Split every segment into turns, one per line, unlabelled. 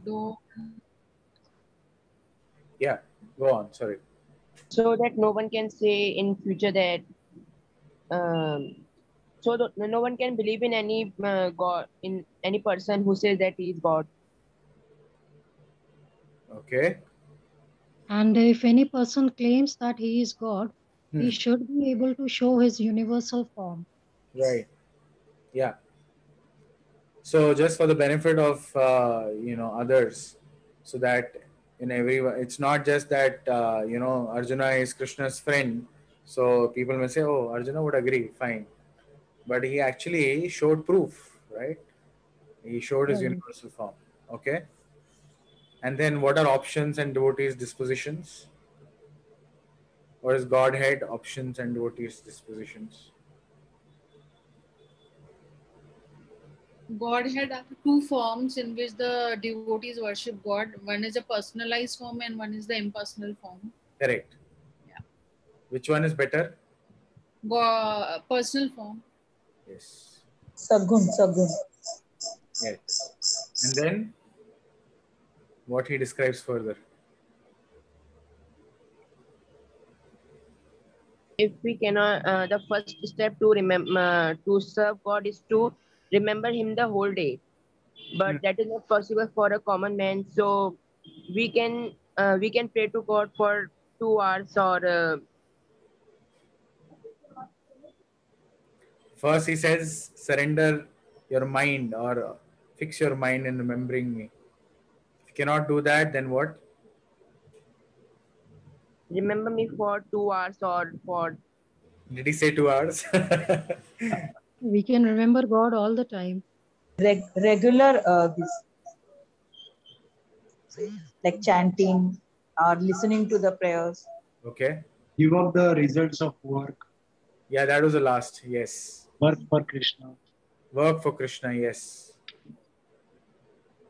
So
Yeah, go on. Sorry.
So that no one can say in future that so that no one can believe in any god, in any person who says that he is god.
Okay.
And if any person claims that he is God, he
Hmm.
should be able to show his universal form.
Right. Yeah. So just for the benefit of others, so that in everyone, it's not just that Arjuna is Krishna's friend. So people may say, "Oh, Arjuna would agree, fine," but he actually showed proof, right? He showed his
Right.
universal form. Okay. And then what are options and devotees' dispositions? What is Godhead, options, and devotees' dispositions?
Godhead are two forms in which the devotees worship God. One is a personalized form and one is the impersonal form.
Correct.
Yeah.
Which one is better?
Personal form.
Yes.
Sagun, Sagun.
Yes. And then what he describes further.
If we cannot, the first step to remember to serve God is to remember Him the whole day.
Hmm.
But that is not possible for a common man. So we can pray to God for 2 hours or
First, he says, surrender your mind or fix your mind in remembering me. If you cannot do that, then what?
remember me for 2 hours or for
Did he say 2 hours?
We can remember God all the time.
Regular this like chanting or listening to the prayers.
Okay.
Give up the results of work.
Yeah, that was the last. Yes.
Work for Krishna.
Work for Krishna. Yes.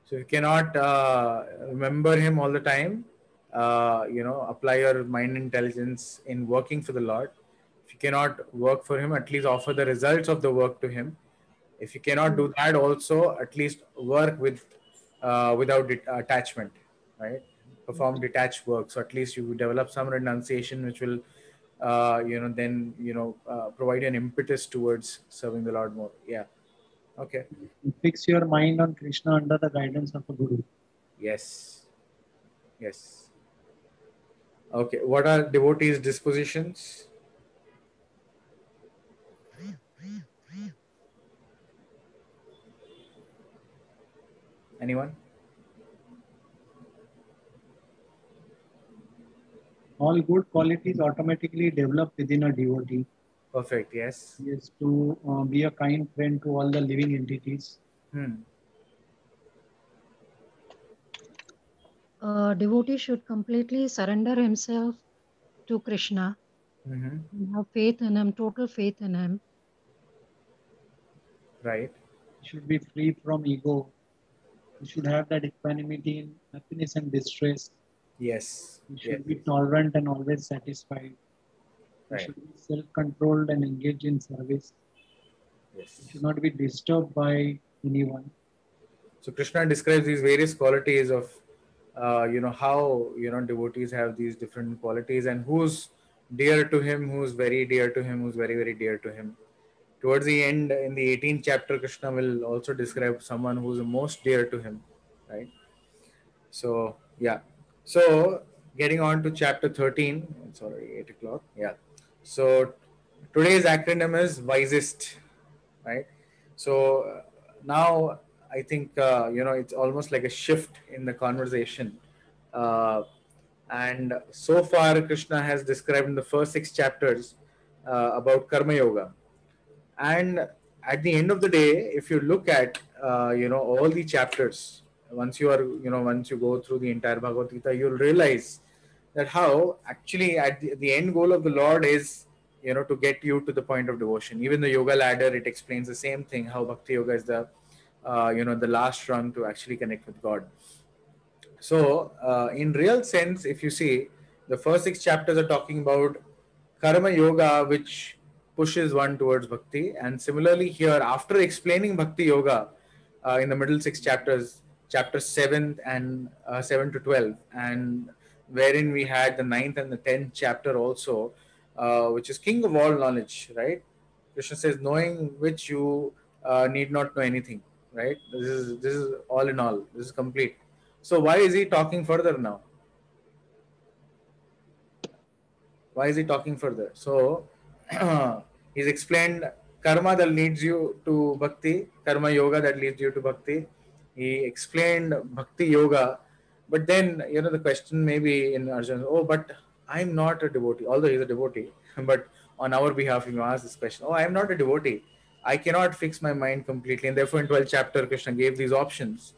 So if you cannot remember him all the time, apply your mind intelligence in working for the Lord. If you cannot work for him, at least offer the results of the work to him. If you cannot do that, also at least work without attachment, right? Perform detached work. So at least you develop some renunciation, which will, then provide an impetus towards serving the Lord more. Yeah. Okay.
Fix your mind on Krishna under the guidance of a guru.
Yes. Yes. Okay. What are devotees' dispositions? Anyone?
All good qualities automatically develop within a devotee.
Perfect. Yes.
Yes, to be a kind friend to all the living entities.
Hmm.
A devotee should completely surrender himself to Krishna
Mm-hmm.
and have faith in him, total faith in him.
Right.
Should be free from ego. You should have that equanimity in happiness and distress.
Yes.
You
Yes.
should be tolerant and always satisfied. You
Right.
should be self-controlled and engaged in service. You
Yes.
should not be disturbed by anyone.
So Krishna describes these various qualities of, how devotees have these different qualities and who's dear to him, who's very dear to him, who's very very dear to him. Towards the end, in the 18th chapter, Krishna will also describe someone who's the most dear to him, right? So yeah. So getting on to chapter 13, it's already 8 o'clock. Yeah. So today's acronym is wisest, right? So now I think it's almost like a shift in the conversation, uh, and so far Krishna has described in the first 6 chapters about karma yoga, and at the end of the day, if you look at all the chapters, once you go through the entire Bhagavad Gita, you'll realize that how actually at the end goal of the Lord is to get you to the point of devotion. Even the yoga ladder, it explains the same thing, how bhakti yoga is the the last rung to actually connect with God. So in real sense, if you see, the first 6 chapters are talking about karma yoga, which pushes one towards bhakti. And similarly here, after explaining bhakti yoga in the middle 6 chapters, chapter 7 and 7 to 12, and wherein we had the 9th and the 10th chapter also, which is king of all knowledge, right? Krishna says, knowing which you need not know anything, right? This is all in all. This is complete. So why is he talking further now? Why is he talking further? So he's explained karma that leads you to bhakti, karma yoga that leads you to bhakti. He explained bhakti yoga, but then the question may be in Arjun, oh, but I'm not a devotee, although he's a devotee. But on our behalf, you ask this question, oh, I'm not a devotee. I cannot fix my mind completely. And therefore, in 12th chapter, Krishna gave these options.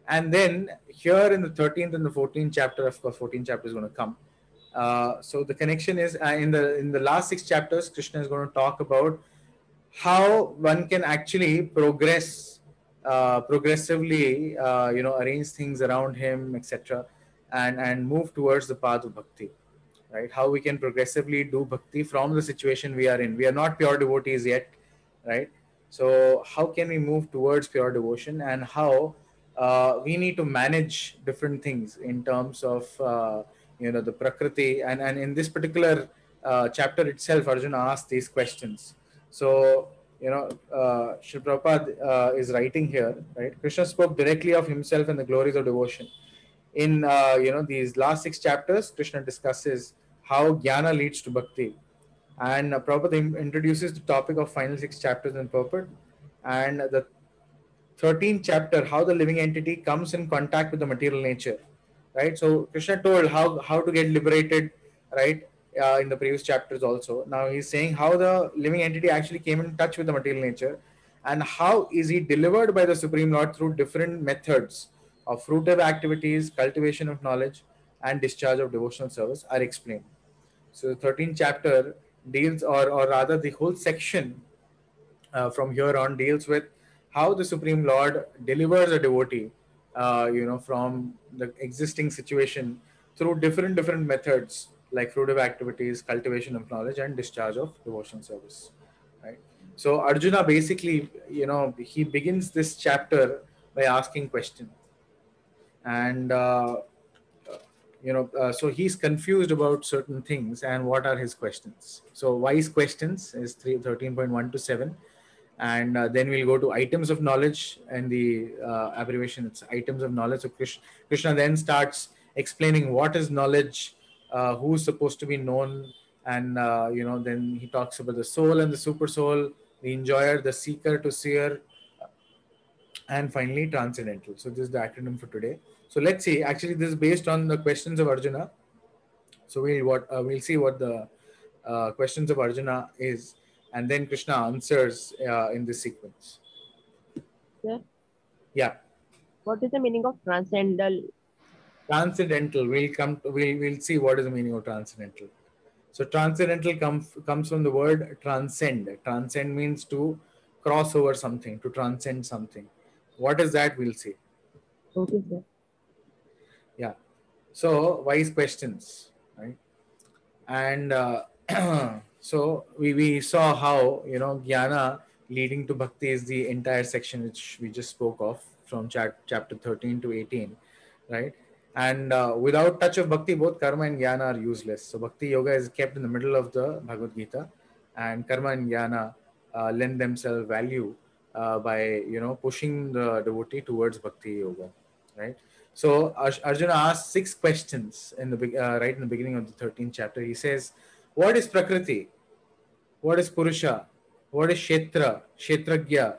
And then here in the 13th and the 14th chapter, of course, 14th chapter is going to come. So the connection is in the last 6 chapters, Krishna is going to talk about how one can actually progressively, arrange things around him, etc., and move towards the path of bhakti. Right? How we can progressively do bhakti from the situation we are in. We are not pure devotees yet, right? So how can we move towards pure devotion, and how we need to manage different things in terms of the prakriti, and in this particular chapter itself, Arjuna asked these questions. So Srila Prabhupada is writing here, right? Krishna spoke directly of himself and the glories of devotion. In these last 6 chapters, Krishna discusses how jnana leads to bhakti, and Prabhupada introduces the topic of final 6 chapters in purport, and the 13th chapter, how the living entity comes in contact with the material nature, right? So Krishna told how to get liberated, right? In the previous chapters also. Now he's saying how the living entity actually came in touch with the material nature, and how is he delivered by the Supreme Lord through different methods of fruitive activities, cultivation of knowledge, and discharge of devotional service are explained. So the 13th chapter deals, or rather the whole section from here on deals with how the Supreme Lord delivers a devotee, from the existing situation through different methods like fruitive activities, cultivation of knowledge, and discharge of devotional service. Right. So Arjuna basically, he begins this chapter by asking questions, and so he's confused about certain things, and what are his questions. So wise questions is 13.1 to 7, and then we'll go to items of knowledge, and the abbreviation, it's items of knowledge. So Krishna then starts explaining what is knowledge, who's supposed to be known, and then he talks about the soul and the super soul, the enjoyer, the seeker to seer, and finally transcendental. So this is the acronym for today. So let's see, actually this is based on the questions of Arjuna. So we'll see what the questions of Arjuna is, and then Krishna answers in this sequence.
Sir,
Yeah.
what is the meaning of transcendental?
Transcendental. We'll see what is the meaning of transcendental. So transcendental comes from the word transcend. Transcend means to cross over something, to transcend something. What is that? We'll see.
Okay, sir.
Yeah. So wise questions, right? And so we saw how jnana leading to bhakti is the entire section which we just spoke of from chapter 13 to 18, right? And without touch of bhakti, both karma and jnana are useless. So bhakti yoga is kept in the middle of the Bhagavad Gita, and karma and jnana lend themselves value by pushing the devotee towards bhakti yoga, right? So Arjuna asks 6 questions in the right in the beginning of the 13th chapter. He says, what is prakriti? What is purusha? What is kshetra, kshetragya,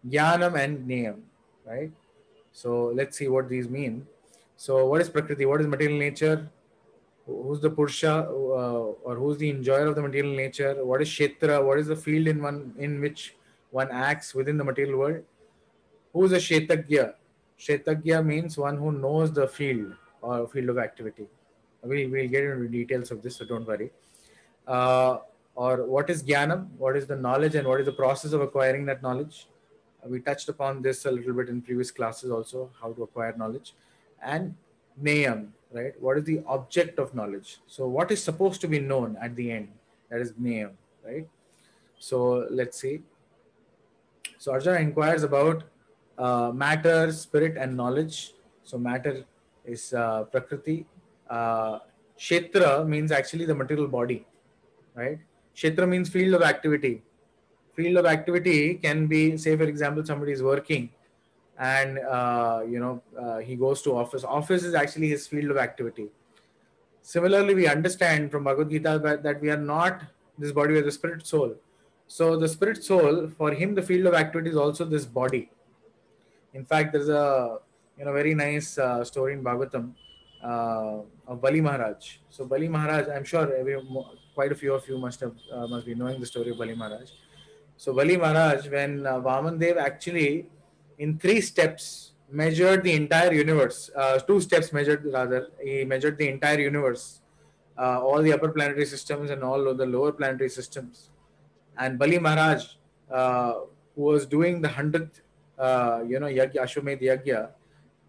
jnanam, and niyam? Right? So let's see what these mean. So what is prakriti? What is material nature? Who's the purusha, or who's the enjoyer of the material nature? What is kshetra? What is the field in which one acts within the material world? Who's a kshetagya? Kshetagya means one who knows the field or field of activity. We'll get into details of this, so don't worry. Or what is jnanam? What is the knowledge, and what is the process of acquiring that knowledge? We touched upon this a little bit in previous classes also, how to acquire knowledge. And neyam, right? What is the object of knowledge? So what is supposed to be known at the end? That is neyam, right? So let's see. So Arjuna inquires about matter, spirit, and knowledge. So matter is Prakriti. Kshetra means actually the material body, right? Kshetra means field of activity. Field of activity can be, say, for example, somebody is working and he goes to office. Office is actually his field of activity. Similarly, we understand from Bhagavad Gita that we are not this body, we are the spirit soul. So the spirit soul, for him, the field of activity is also this body. In fact, there's a very nice story in Bhagavatam of Bali Maharaj. So Bali Maharaj, I'm sure quite a few of you must be knowing the story of Bali Maharaj. So Bali Maharaj, when Vaman Dev actually in 3 steps measured the entire universe, 2 steps measured rather, he measured the entire universe, all the upper planetary systems and all of the lower planetary systems. And Bali Maharaj, who was doing the 100th, Yagya, Ashwamedh Yagya,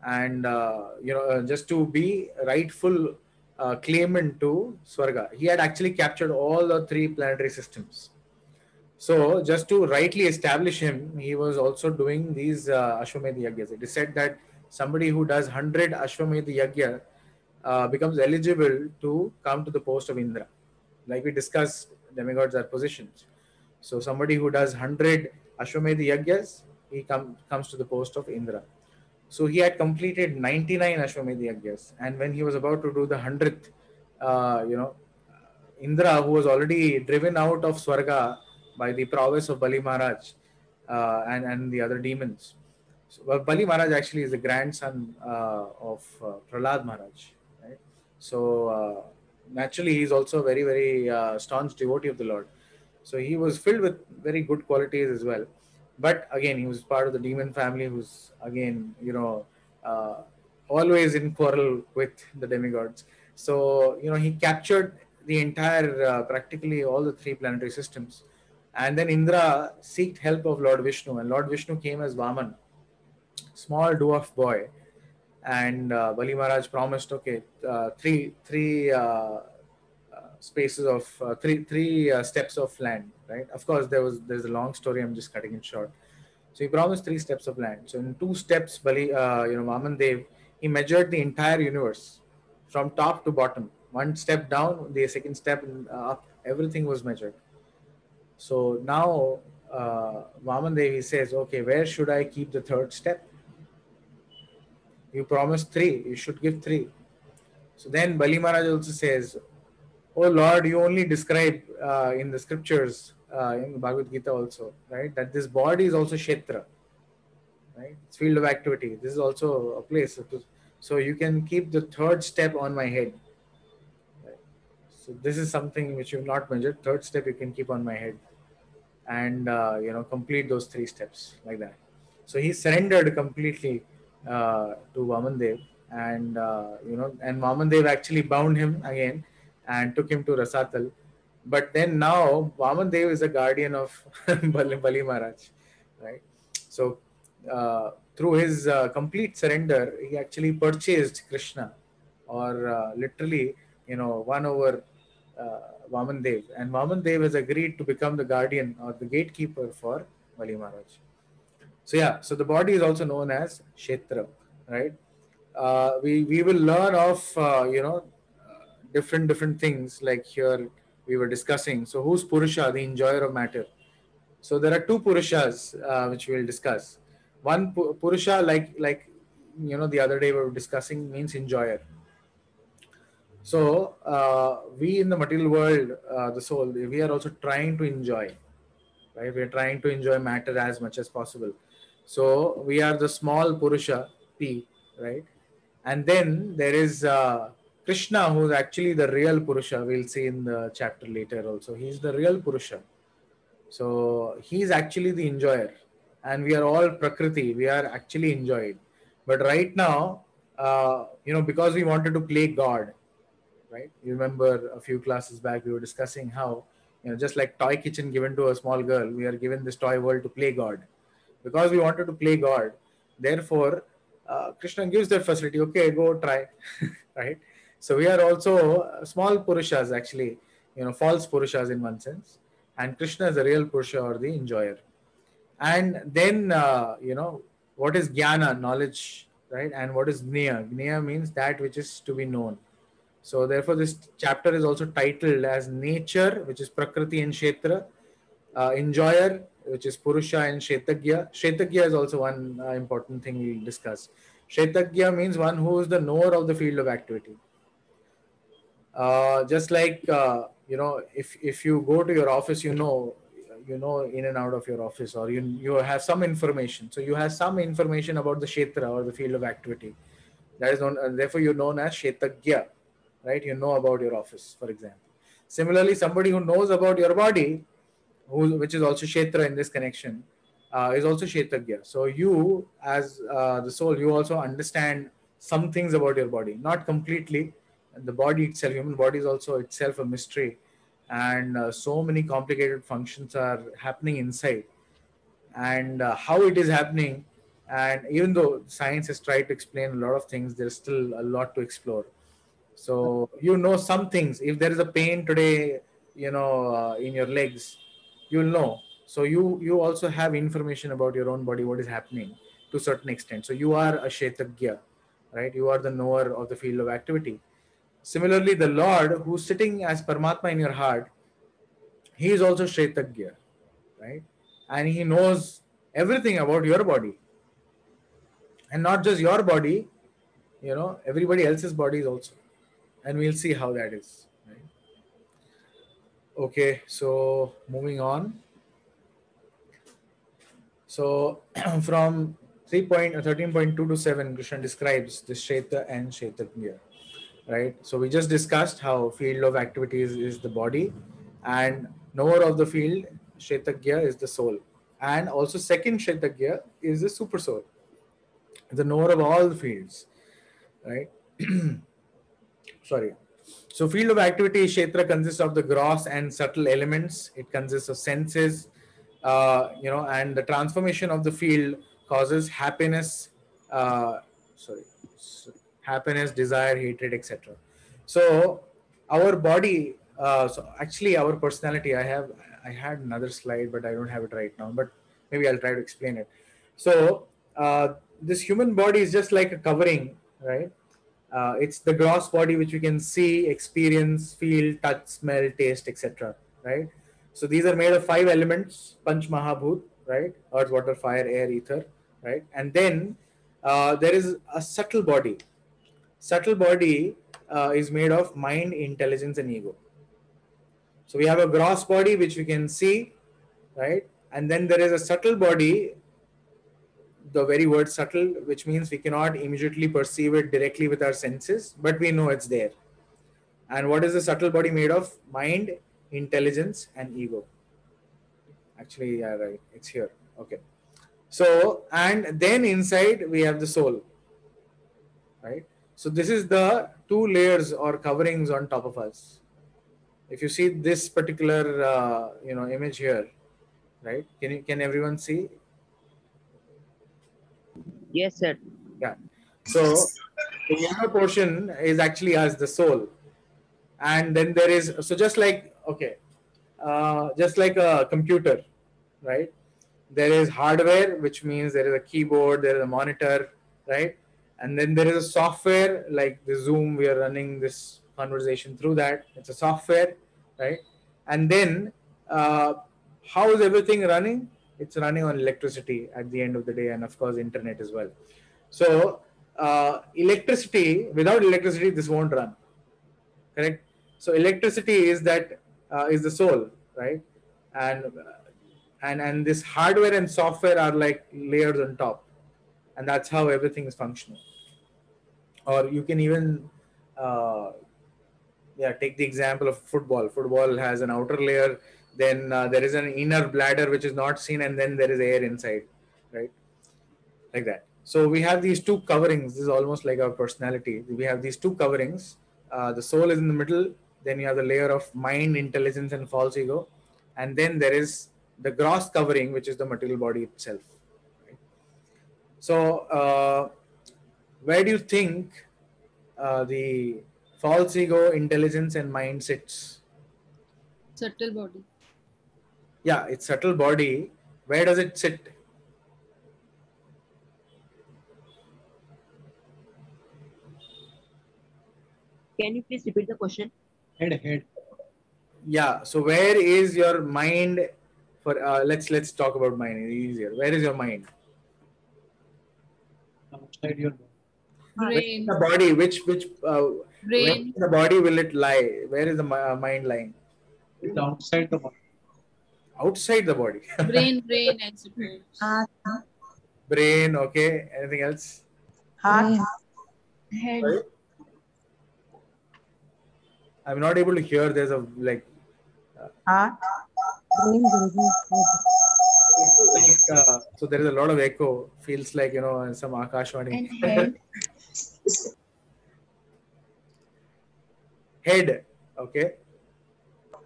and just to be rightful claimant to Swarga, he had actually captured all the 3 planetary systems. So just to rightly establish him, he was also doing these Ashwamedh Yagyas. It is said that somebody who does 100 Ashwamedh Yagya becomes eligible to come to the post of Indra. Like we discussed, demigods are positions. So somebody who does 100 Ashwamedh Yagyas, he comes to the post of Indra. So he had completed 99 Ashwamedh Yagyas, and when he was about to do the 100th, Indra, who was already driven out of Swarga by the prowess of Bali Maharaj and the other demons. So, Bali Maharaj actually is the grandson of Prahlad Maharaj. Right? So naturally, he is also a very, very staunch devotee of the Lord. So he was filled with very good qualities as well. But again, he was part of the demon family who's again, always in quarrel with the demigods. So, he captured the entire, practically all the 3 planetary systems. And then Indra sought help of Lord Vishnu, and Lord Vishnu came as Vaman, small dwarf boy. And Bali Maharaj promised, okay, three spaces of three steps of land, right? Of course, there's a long story. I'm just cutting it short. So he promised 3 steps of land. So in 2 steps, Vaman Dev, he measured the entire universe from top to bottom. 1 step down, the second step up, everything was measured. So now Vaman Dev, he says, okay, where should I keep the 3rd step? You promised 3, you should give 3. So then Bali Maharaj also says, oh Lord, you only describe in the scriptures, in the Bhagavad Gita also, right, that this body is also Kshetra, right? It's field of activity. This is also a place. So you can keep the 3rd step on my head. Right? So this is something which you've not measured. 3rd step you can keep on my head, and complete those 3 steps like that. So he surrendered completely to Vaman Dev, and and Vaman Dev actually bound him again and took him to Rasatal. But then now Vaman Dev is a guardian of Bali Maharaj, right? So through his complete surrender, he actually purchased Krishna, or literally, won over Vaman Dev. And Vaman Dev has agreed to become the guardian or the gatekeeper for Bali Maharaj. So yeah, so the body is also known as Kshetra, right? We will learn of different things, like here we were discussing. So who's Purusha, the enjoyer of matter? So there are 2 Purushas which we will discuss. One Purusha, like the other day we were discussing, means enjoyer. So we in the material world, the soul, we are also trying to enjoy, right? We are trying to enjoy matter as much as possible. So we are the small Purusha, P, right? And then there is Krishna, who is actually the real Purusha. We'll see in the chapter later also. He's the real Purusha. So he's actually the enjoyer. And we are all Prakriti. We are actually enjoyed. But right now, because we wanted to play God, right? You remember a few classes back, we were discussing how, just like toy kitchen given to a small girl, we are given this toy world to play God. Because we wanted to play God, therefore, Krishna gives that facility. Okay, go try, right? So we are also small Purushas, actually, false Purushas in one sense. And Krishna is the real Purusha, or the enjoyer. And then, what is jnana, knowledge, right? And what is gneya? Gneya means that which is to be known. So therefore, this chapter is also titled as nature, which is prakriti and kshetra, enjoyer, which is purusha and shetagya. Shetagya is also one important thing we'll discuss. Shetagya means one who is the knower of the field of activity. Just like if you go to your office, you know in and out of your office, or you have some information. So you have some information about the kshetra or the field of activity. That is known, therefore you're known as shetagya, right? You know about your office, for example. Similarly, somebody who knows about your body, which is also kshetra in this connection, is also shetagya. So you, as the soul, you also understand some things about your body, not completely. The body itself, human body, is also itself a mystery, and so many complicated functions are happening inside, and how it is happening. And even though science has tried to explain a lot of things, there's still a lot to explore. So some things. If there is a pain today, in your legs, you'll know. So you also have information about your own body, what is happening to a certain extent. So you are a shetagya, right? You are the knower of the field of activity. Similarly, the Lord, who's sitting as Paramatma in your heart, he is also shetagya, right? And he knows everything about your body, and not just your body, everybody else's bodies also. And we'll see how that is, right? Okay, so moving on. So from 13.2 to 7, Krishna describes the Sheta and Shetagya, right? So we just discussed how field of activities is the body, and knower of the field, Shetagya, is the soul. And also second Shetagya is the super soul, the knower of all the fields, right? Sorry. So field of activity, Kshetra, consists of the gross and subtle elements. It consists of senses, and the transformation of the field causes happiness, sorry, happiness, desire, hatred, etc. So our body, so actually our personality, I had another slide, but I don't have it right now, but maybe I'll try to explain it. So this human body is just like a covering, right? It's the gross body which we can see, experience, feel, touch, smell, taste, etc. Right? So these are made of 5 elements: Panch Mahabhut, right? Earth, water, fire, air, ether, right? And then there is a subtle body. Subtle body is made of mind, intelligence, and ego. So we have a gross body which we can see, right? And then there is a subtle body, the very word subtle, which means we cannot immediately perceive it directly with our senses, but we know it's there. And what is the subtle body made of? Mind, intelligence, and ego. Actually, yeah, right. It's here. Okay. So, and then inside we have the soul, right? So this is the 2 layers or coverings on top of us. If you see this particular, image here, right? Can everyone see?
Yes, sir.
Yeah. So the yellow portion is actually as the soul, and then there is, so just like, okay, just like a computer, right? There is hardware, which means there is a keyboard, there is a monitor, right? And then there is a software, like the Zoom, we are running this conversation through that. It's a software, right? And then how is everything running? It's running on electricity at the end of the day, and of course internet as well. So electricity, without electricity this won't run, correct? So electricity is that is the soul, right? And this hardware and software are like layers on top, and that's how everything is functional. Or you can even take the example of football. Football has an outer layer, then there is an inner bladder which is not seen, and then there is air inside, right? Like that. So we have these 2 coverings. This is almost like our personality. We have these 2 coverings. The soul is in the middle. Then you have the layer of mind, intelligence, and false ego. And then there is the gross covering, which is the material body itself. Right? So where do you think the false ego, intelligence, and mind sits?
Subtle body.
Yeah, it's subtle body. Where does it sit?
Can you please repeat the question?
Head.
Yeah. So where is your mind? For let's talk about mind. It's easier. Where is your mind?
Outside your body.
Where is
Brain.
the body? Where
Brain.
in the body will it lie? Where is the mind lying?
It's outside the body.
Outside the body.
Brain, I suppose.
Heart.
Brain. Okay. Anything else?
Heart.
Head.
Sorry? I'm not able to hear. There's a like.
Heart.
Brain, baby, head.
So there is a lot of echo. Feels like some Akashvani.
And head.
Head. Okay.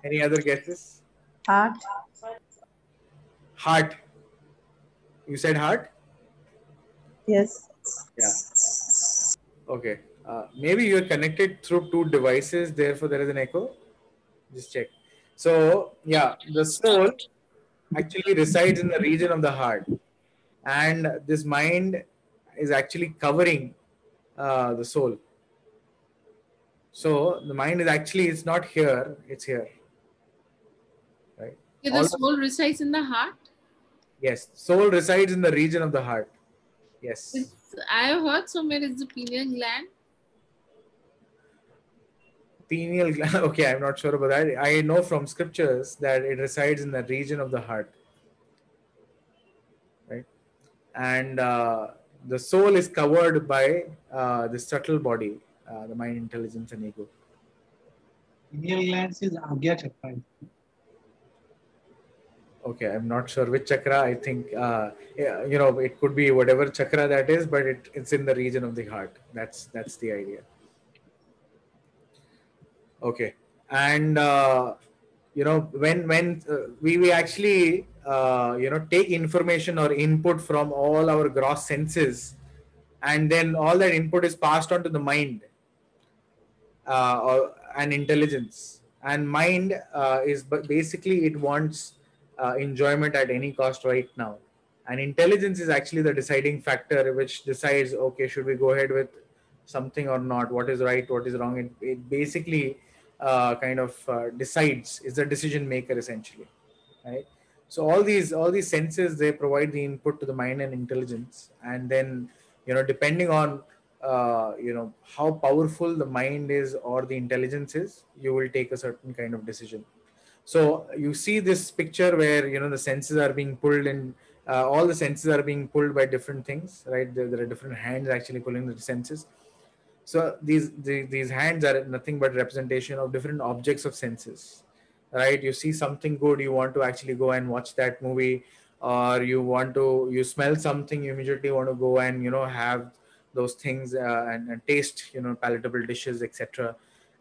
Any other guesses?
Heart.
Heart. You said heart?
Yes.
Yeah. Okay. Maybe you're connected through two devices, therefore there is an echo. Just check. So yeah, the soul actually resides in the region of the heart, and this mind is actually covering the soul. So the mind is actually, it's not here, it's here. Right?
Okay, the soul resides in the heart.
Yes, soul resides in the region of the heart. Yes.
I have heard somewhere it's the pineal gland.
Pineal gland. Okay, I'm not sure about that. I know from scriptures that it resides in the region of the heart. Right? And the soul is covered by the subtle body, the mind, intelligence, and ego.
Pineal glands is Agya Chakra.
Okay, I'm not sure which chakra. I think it could be whatever chakra that is, but it's in the region of the heart. That's the idea. Okay, and when we actually take information or input from all our gross senses, and then all that input is passed on to the mind and intelligence. And mind is basically, it wants enjoyment at any cost right now, and intelligence is actually the deciding factor which decides, okay, should we go ahead with something or not, what is right, what is wrong. It basically decides, is the decision maker essentially, right? So all these senses, they provide the input to the mind and intelligence, and then depending on how powerful the mind is or the intelligence is, you will take a certain kind of decision. So you see this picture where the senses are being pulled in, all the senses are being pulled by different things, right? There are different hands actually pulling the senses. So these hands are nothing but representation of different objects of senses, right? You see something good, you want to actually go and watch that movie, or you smell something, you immediately want to go and have those things and taste palatable dishes, etc.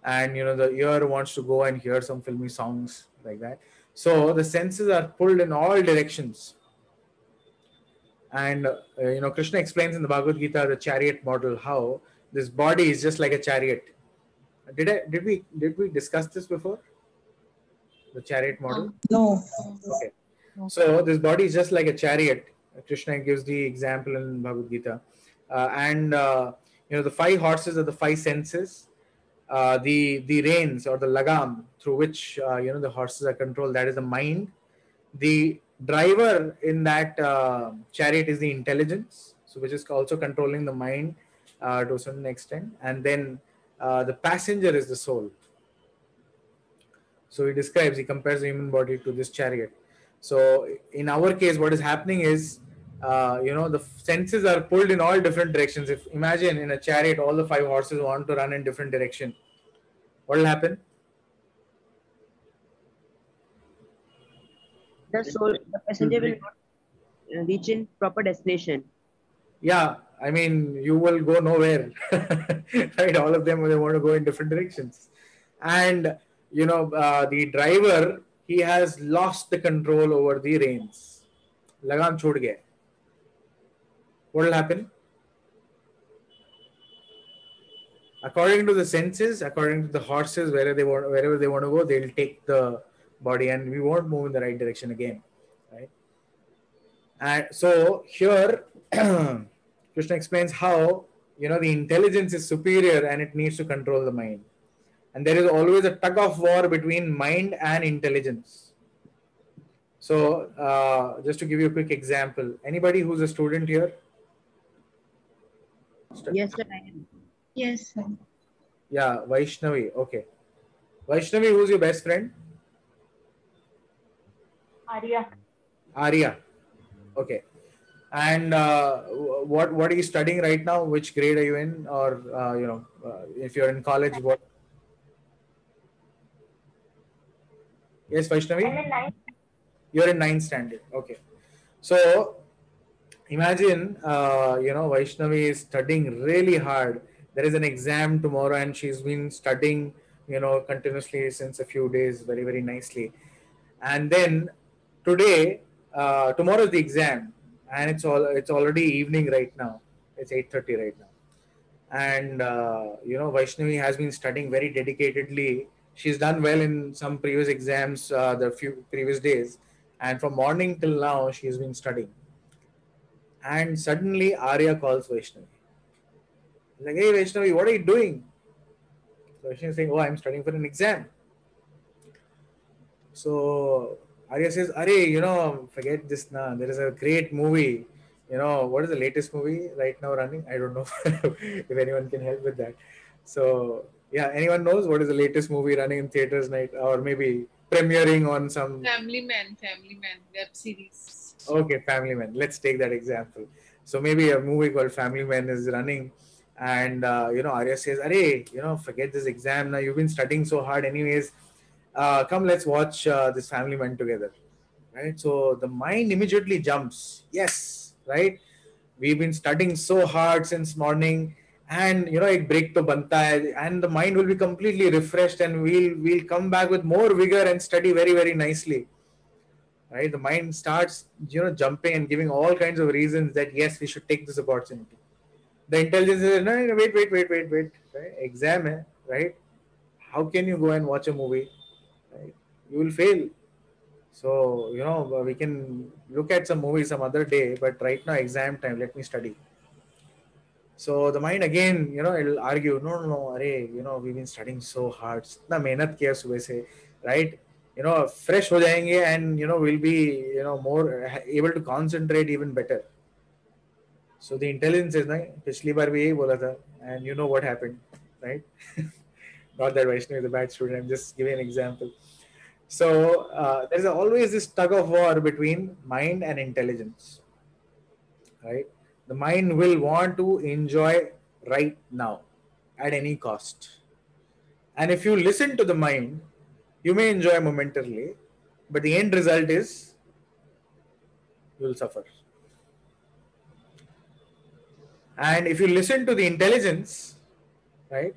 And the ear wants to go and hear some filmy songs, like that. So the senses are pulled in all directions. And Krishna explains in the Bhagavad Gita the chariot model, how this body is just like a chariot. Did we discuss this before, the chariot model?
No.
Okay. So this body is just like a chariot. Krishna gives the example in Bhagavad Gita. And the 5 horses are the 5 senses. The reins or the lagam through which the horses are controlled, that is the mind. The driver in that chariot is the intelligence, so which is also controlling the mind to a certain extent. And then the passenger is the soul. So he compares the human body to this chariot. So in our case, what is happening is, the senses are pulled in all different directions. If imagine in a chariot, all the 5 horses want to run in different direction, what will happen?
The passenger will not reach in proper destination.
Yeah, I mean, you will go nowhere, right? All of them, they want to go in different directions. And, the driver, he has lost the control over the reins. Lagam chhod gaya. What will happen? According to the senses, according to the horses, wherever they want to go, they'll take the body, and we won't move in the right direction again, right? And so here, Krishna explains how the intelligence is superior and it needs to control the mind. and there is always a tug of war between mind and intelligence. So just to give you a quick example, anybody who's a student here?
Yes, sir. I am.
Yes, sir.
Yeah, Vaishnavi. Okay. Vaishnavi, who's your best friend?
Arya.
Arya. Okay. And what are you studying right now? Which grade are you in? Or if you're in college, what? Yes, Vaishnavi.
I'm in ninth.
You're in 9th standard. Okay. So imagine, Vaishnavi is studying really hard. There is an exam tomorrow, and she's been studying, continuously since a few days, very, very nicely. And then today, tomorrow is the exam, and it's already evening right now. It's 8:30 right now, and Vaishnavi has been studying very dedicatedly. She's done well in some previous exams, the few previous days, and from morning till now she has been studying. And suddenly Arya calls Vaishnavi. Like, hey Vaishnavi, what are you doing? So Vaishnavi is saying, oh, I'm studying for an exam. So Arya says, Are, forget this now. There is a great movie. What is the latest movie right now running? I don't know if anyone can help with that. So, yeah, anyone knows what is the latest movie running in theaters night, or maybe premiering on some.
Family Man, web series.
Okay, Family Man. Let's take that example. So maybe a movie called Family Man is running, and Arya says, forget this exam now. You've been studying so hard, anyways. Come, let's watch this Family Man together, right? So the mind immediately jumps. Yes, right. We've been studying so hard since morning, and a break to banta hai, and the mind will be completely refreshed, and we'll come back with more vigor and study very, very nicely. Right, the mind starts jumping and giving all kinds of reasons that yes, we should take this opportunity. The intelligence is no, wait, right? Exam hai, right? How can you go and watch a movie? Right? You will fail. So we can look at some movie some other day, but right now exam time, let me study. So the mind again, it'll argue, no, we've been studying so hard, itna mehnat kiya subah se, right? Fresh ho jayenge, and we'll be more able to concentrate even better. So the intelligence is na, पिछली बार भी यही बोला था, and you know what happened, right? Not that Vaishnavi is a bad student, I'm just giving an example. So there's always this tug of war between mind and intelligence, right? The mind will want to enjoy right now at any cost. And if you listen to the mind, you may enjoy momentarily, but the end result is you will suffer. And if you listen to the intelligence, right,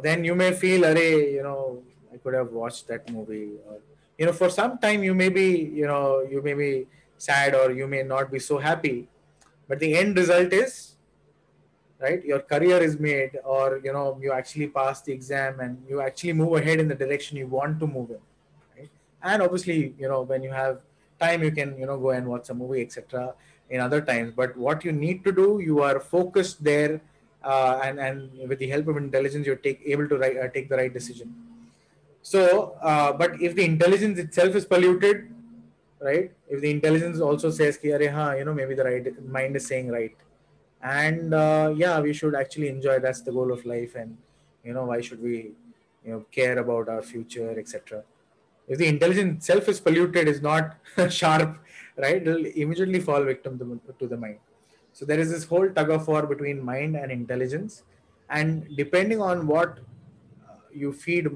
then you may feel, I could have watched that movie. Or, for some time you may be sad, or you may not be so happy, but the end result is, right, your career is made, or you actually pass the exam and you actually move ahead in the direction you want to move in, right? And obviously, when you have time, you can go and watch a movie, etc., in other times. But what you need to do, you are focused there, and with the help of intelligence, you're able to take the right decision. So but if the intelligence itself is polluted, right, if the intelligence also says ki, maybe the right mind is saying right, and we should actually enjoy, that's the goal of life, and why should we care about our future, etc. If the intelligence itself is polluted, is not sharp, right, it'll immediately fall victim to the mind. So there is this whole tug of war between mind and intelligence, and depending on what you feed,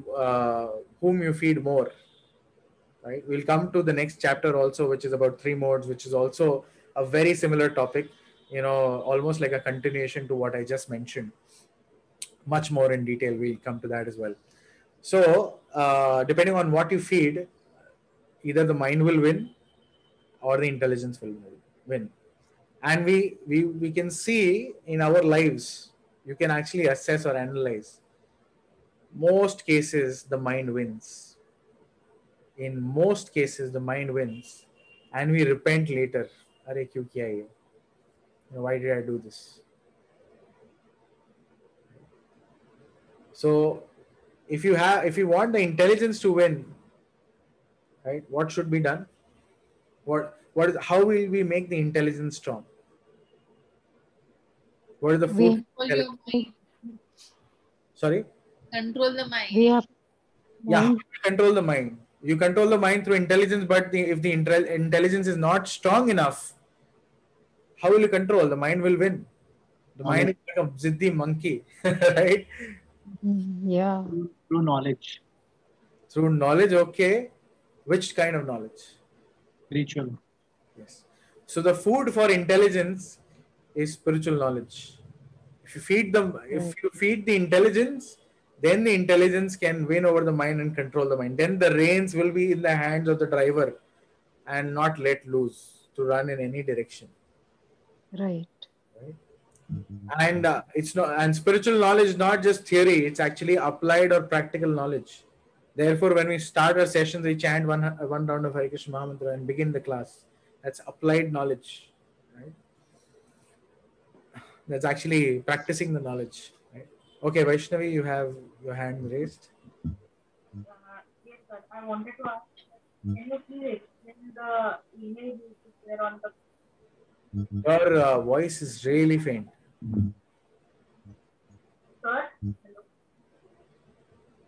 whom you feed more, right? We'll come to the next chapter also, which is about three modes, which is also a very similar topic, almost like a continuation to what I just mentioned. Much more in detail, we'll come to that as well. So depending on what you feed, either the mind will win or the intelligence will win. And we can see in our lives, you can actually assess or analyze. Most cases, the mind wins. In most cases, the mind wins, and we repent later. Arey, kyun kiya ye? Why did I do this? So if you want the intelligence to win, right, what should be done? How will we make the intelligence strong? What is the food?
Control your mind.
Sorry?
Control the mind.
We have
Yeah, how do
mind.
you control the mind? You control the mind through intelligence, but if the intelligence is not strong enough, how will you control? The mind will win. The mind is like a ziddi monkey, right?
Yeah.
Through knowledge,
Through knowledge, okay. Which kind of knowledge?
spiritual.
Yes. So the food for intelligence is spiritual knowledge. If you feed the intelligence, then the intelligence can win over the mind and control the mind. Then the reins will be in the hands of the driver and not let loose to run in any direction.
Right.
Right? And spiritual knowledge is not just theory; it's actually applied or practical knowledge. Therefore, when we start our sessions, we chant one round of Hare Krishna Mahamantra and begin the class. That's applied knowledge, right? That's actually practicing the knowledge, right? Okay, Vaishnavi, you have your hand raised.
Yes, sir. I wanted to ask, can you please explain the image which is there on the
Your voice is really faint.
sir? Hello.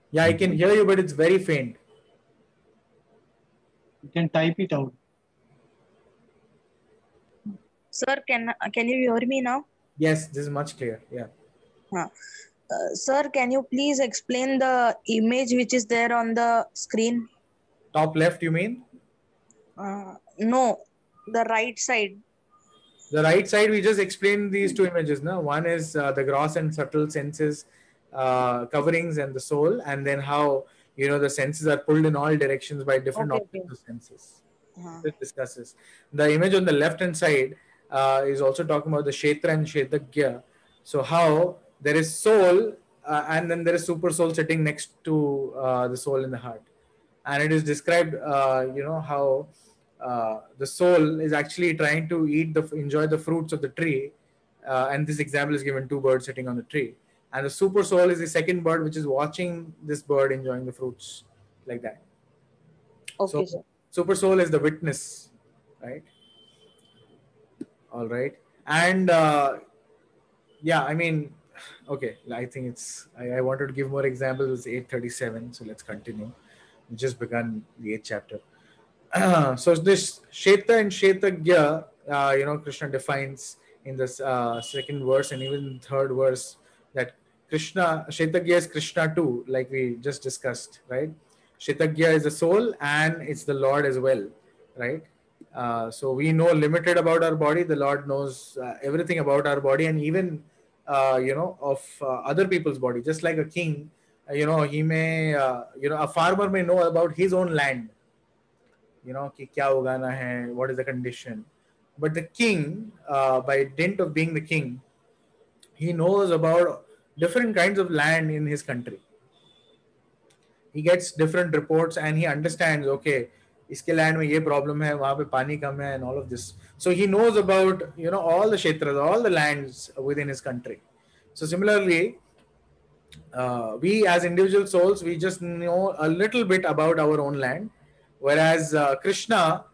Yeah, I can hear you, but it's very faint.
You can type it out.
Sir, can you hear me now?
Yes, this is much clearer. Yeah.
Sir, can you please explain the image which is there on the screen?
Top left, you mean?
No, the right side.
The right side, we just explained these two images. No? One is the gross and subtle senses coverings and the soul, and then how the senses are pulled in all directions by different objects of senses. This discusses. The image on the left hand side is also talking about the Kshetra and Kshetragya. So how there is soul and then there is super soul sitting next to the soul in the heart, and it is described how the soul is actually trying to enjoy the fruits of the tree, and this example is given two birds sitting on the tree, and the super soul is the second bird which is watching this bird enjoying the fruits, like that.
Okay,
So
sir.
super soul is the witness, right? All right. And yeah, I mean, okay, I think I wanted to give more examples. It's 8:37, so let's continue. We just begun the 8th chapter. So this Kshetra and Kshetragya, Krishna defines in this second verse and even third verse that Kshetragya is Krishna too, like we just discussed, right? Kshetragya is the soul and it's the Lord as well, right? So we know limited about our body. The Lord knows everything about our body, and even of other people's body. Just like a king, he may, a farmer may know about his own land. कि क्या उगाना है, what is the condition. But the king, by dint of being the king, he knows about different kinds of land in his country. He gets different reports and he understands, okay, इसके land में ये problem है, वहाँ पे पानी कम है, and all of this. So he knows about all the kshetras, all the lands within his country. So similarly, we as individual souls, we just know a little bit about our own land, whereas Krishna,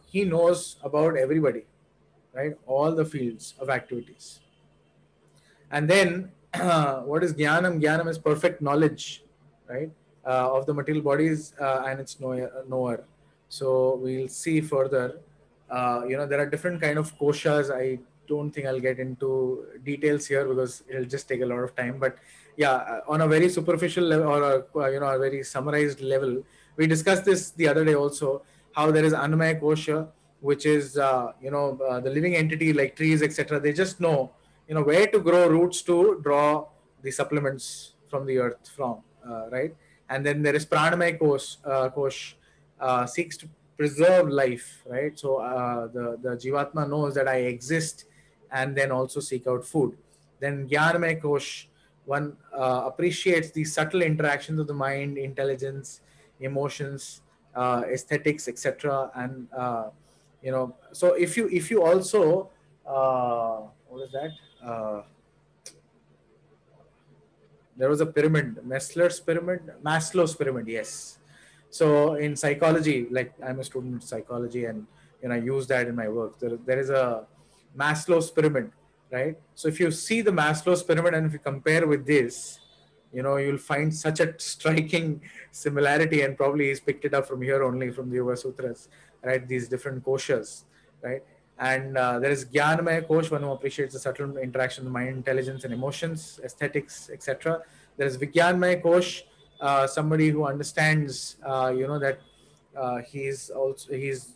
he knows about everybody, right? All the fields of activities. And then what is Jnanam? Jnanam is perfect knowledge, right? Of the material bodies and its knower. So we'll see further. There are different kind of koshas. I don't think I'll get into details here because it'll just take a lot of time. But yeah, on a very superficial level or a very summarized level, we discussed this the other day also. How there is Annamaya kosha, which is the living entity like trees, etc. They just know where to grow roots to draw the supplements from the earth from, right? And then there is Pranamaya kosh, seeks to preserve life, right? So the Jivatma knows that I exist and then also seek out food. Then Jnanamaya kosh, one appreciates the subtle interactions of the mind, intelligence, emotions, aesthetics, etc. And so if you also what is that? There was a pyramid, Maslow's pyramid. Yes. So in psychology, like I'm a student of psychology, and I use that in my work. There is a Maslow's pyramid, right? So if you see the Maslow's pyramid and if you compare with this, you'll find such a striking similarity, and probably he's picked it up from here only, from the Yoga Sutras, right? These different koshas, right? And there is Jnanamaya Kosh, one who appreciates the subtle interaction of mind, intelligence, and emotions, aesthetics, etc. There is Vijnanamaya Kosh, somebody who understands, that he's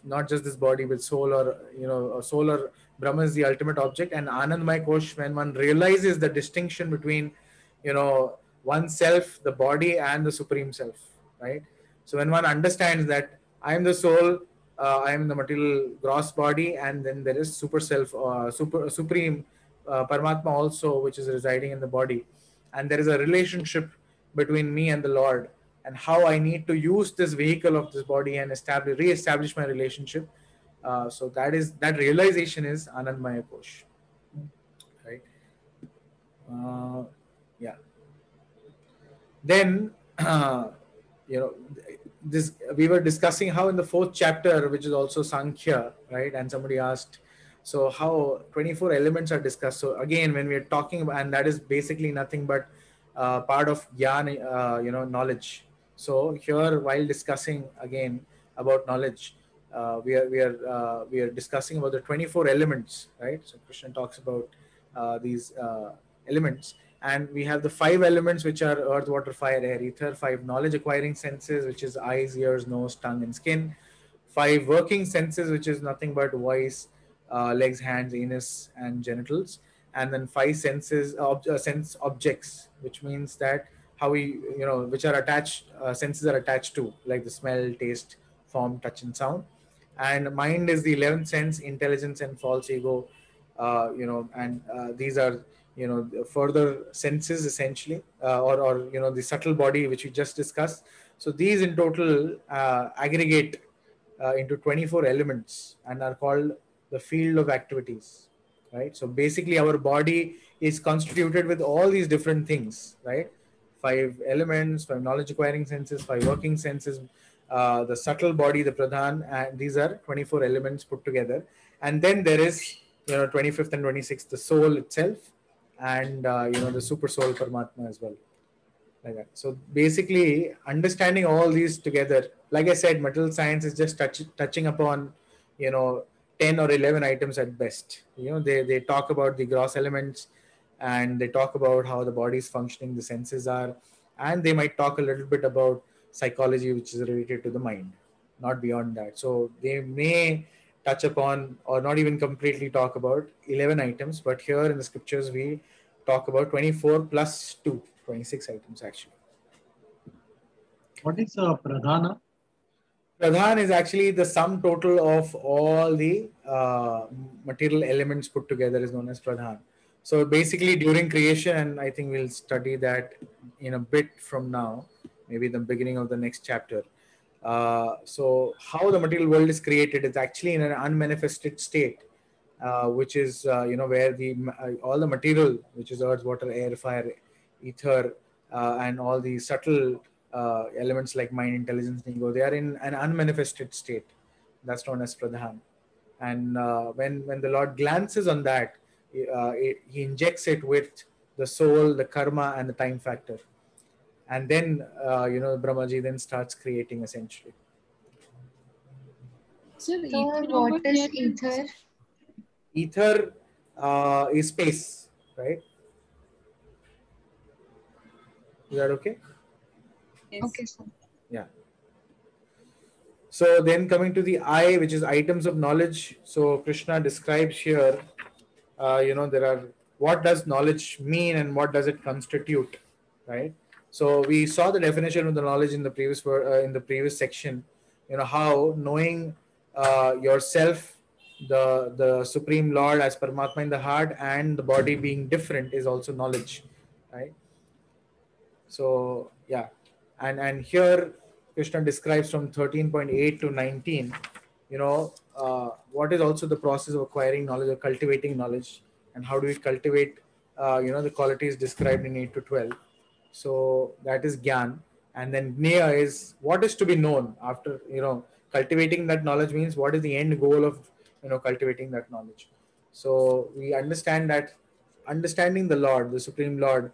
not just this body with soul, or soul or Brahma is the ultimate object. And Anandamaya Kosh, when one realizes the distinction between, oneself, the body, and the supreme self, right? So when one understands that I am the soul, I am the material gross body, and then there is super self, supreme Paramatma also, which is residing in the body, and there is a relationship between me and the Lord, and how I need to use this vehicle of this body and re-establish my relationship. So that realization is Anandmaya Kosh, right? Yeah. Then this, we were discussing how in the 4th chapter, which is also Sankhya, right? And somebody asked, so how 24 elements are discussed. So again, when we are talking about, and that is basically nothing but part of Jnana, knowledge. So here, while discussing again about knowledge, we are discussing about the 24 elements, right? So Krishna talks about these elements. And we have the 5 elements, which are earth, water, fire, air, ether. 5 knowledge acquiring senses, which is eyes, ears, nose, tongue, and skin. 5 working senses, which is nothing but voice, legs, hands, anus, and genitals. And then 5 senses, sense objects, which means that how we, which are attached, senses are attached to, like the smell, taste, form, touch, and sound. And mind is the 11th sense, intelligence and false ego, and these are further senses essentially, or the subtle body, which we just discussed. So these in total aggregate into 24 elements and are called the field of activities, right? So basically our body is constituted with all these different things, right? 5 elements, 5 knowledge acquiring senses, 5 working senses, the subtle body, the pradhan, and these are 24 elements put together. And then there is 25th and 26th, the soul itself, and the super soul Paramatma as well, like that. So basically understanding all these together, like I said, material science is just touching upon 10 or 11 items at best. They talk about the gross elements, and they talk about how the body is functioning, the senses are, and they might talk a little bit about psychology, which is related to the mind, not beyond that. So they may touch upon, or not even completely talk about 11 items, but here in the scriptures we talk about 24 plus 2, 26 items actually.
What is pradhana?
Pradhan is actually the sum total of all the material elements put together is known as pradhan. So basically during creation, and I think we'll study that in a bit from now, maybe the beginning of the next chapter. So how the material world is created is actually in an unmanifested state, which is where all the material, which is earth, water, air, fire, ether, and all the subtle elements like mind, intelligence, and ego, they are in an unmanifested state. That's known as pradhan. And when the Lord glances on that, he injects it with the soul, the karma, and the time factor. And then Brahmaji then starts creating essentially.
Sir,
So
ether
what
over
is
here
ether?
Ether is space, right? Is that okay?
Yes.
Okay, sir.
Yeah. So then coming to the I, which is items of knowledge. So Krishna describes here, there are, what does knowledge mean and what does it constitute, right? So we saw the definition of the knowledge in the previous section. How knowing yourself, the Supreme Lord as Paramatma in the heart, and the body being different is also knowledge, right? So yeah, and here Krishna describes from 13.8 to 19, what is also the process of acquiring knowledge or cultivating knowledge, and how do we cultivate, the qualities described in 8 to 12. So that is Gyan. And then Gneya is what is to be known. After, cultivating that knowledge means what is the end goal of, cultivating that knowledge. So we understand that understanding the Lord, the Supreme Lord,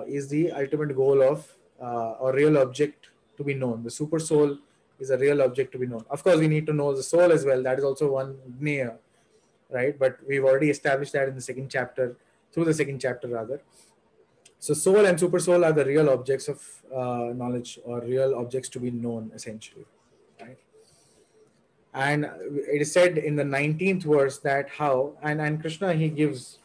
is the ultimate goal of or real object to be known. The super soul is a real object to be known. Of course, we need to know the soul as well. That is also one Gneya, right? But we've already established that in the second chapter, through the second chapter rather. So soul and super soul are the real objects of knowledge, or real objects to be known, essentially, right? And it is said in the 19th verse that how, and Krishna, he gives,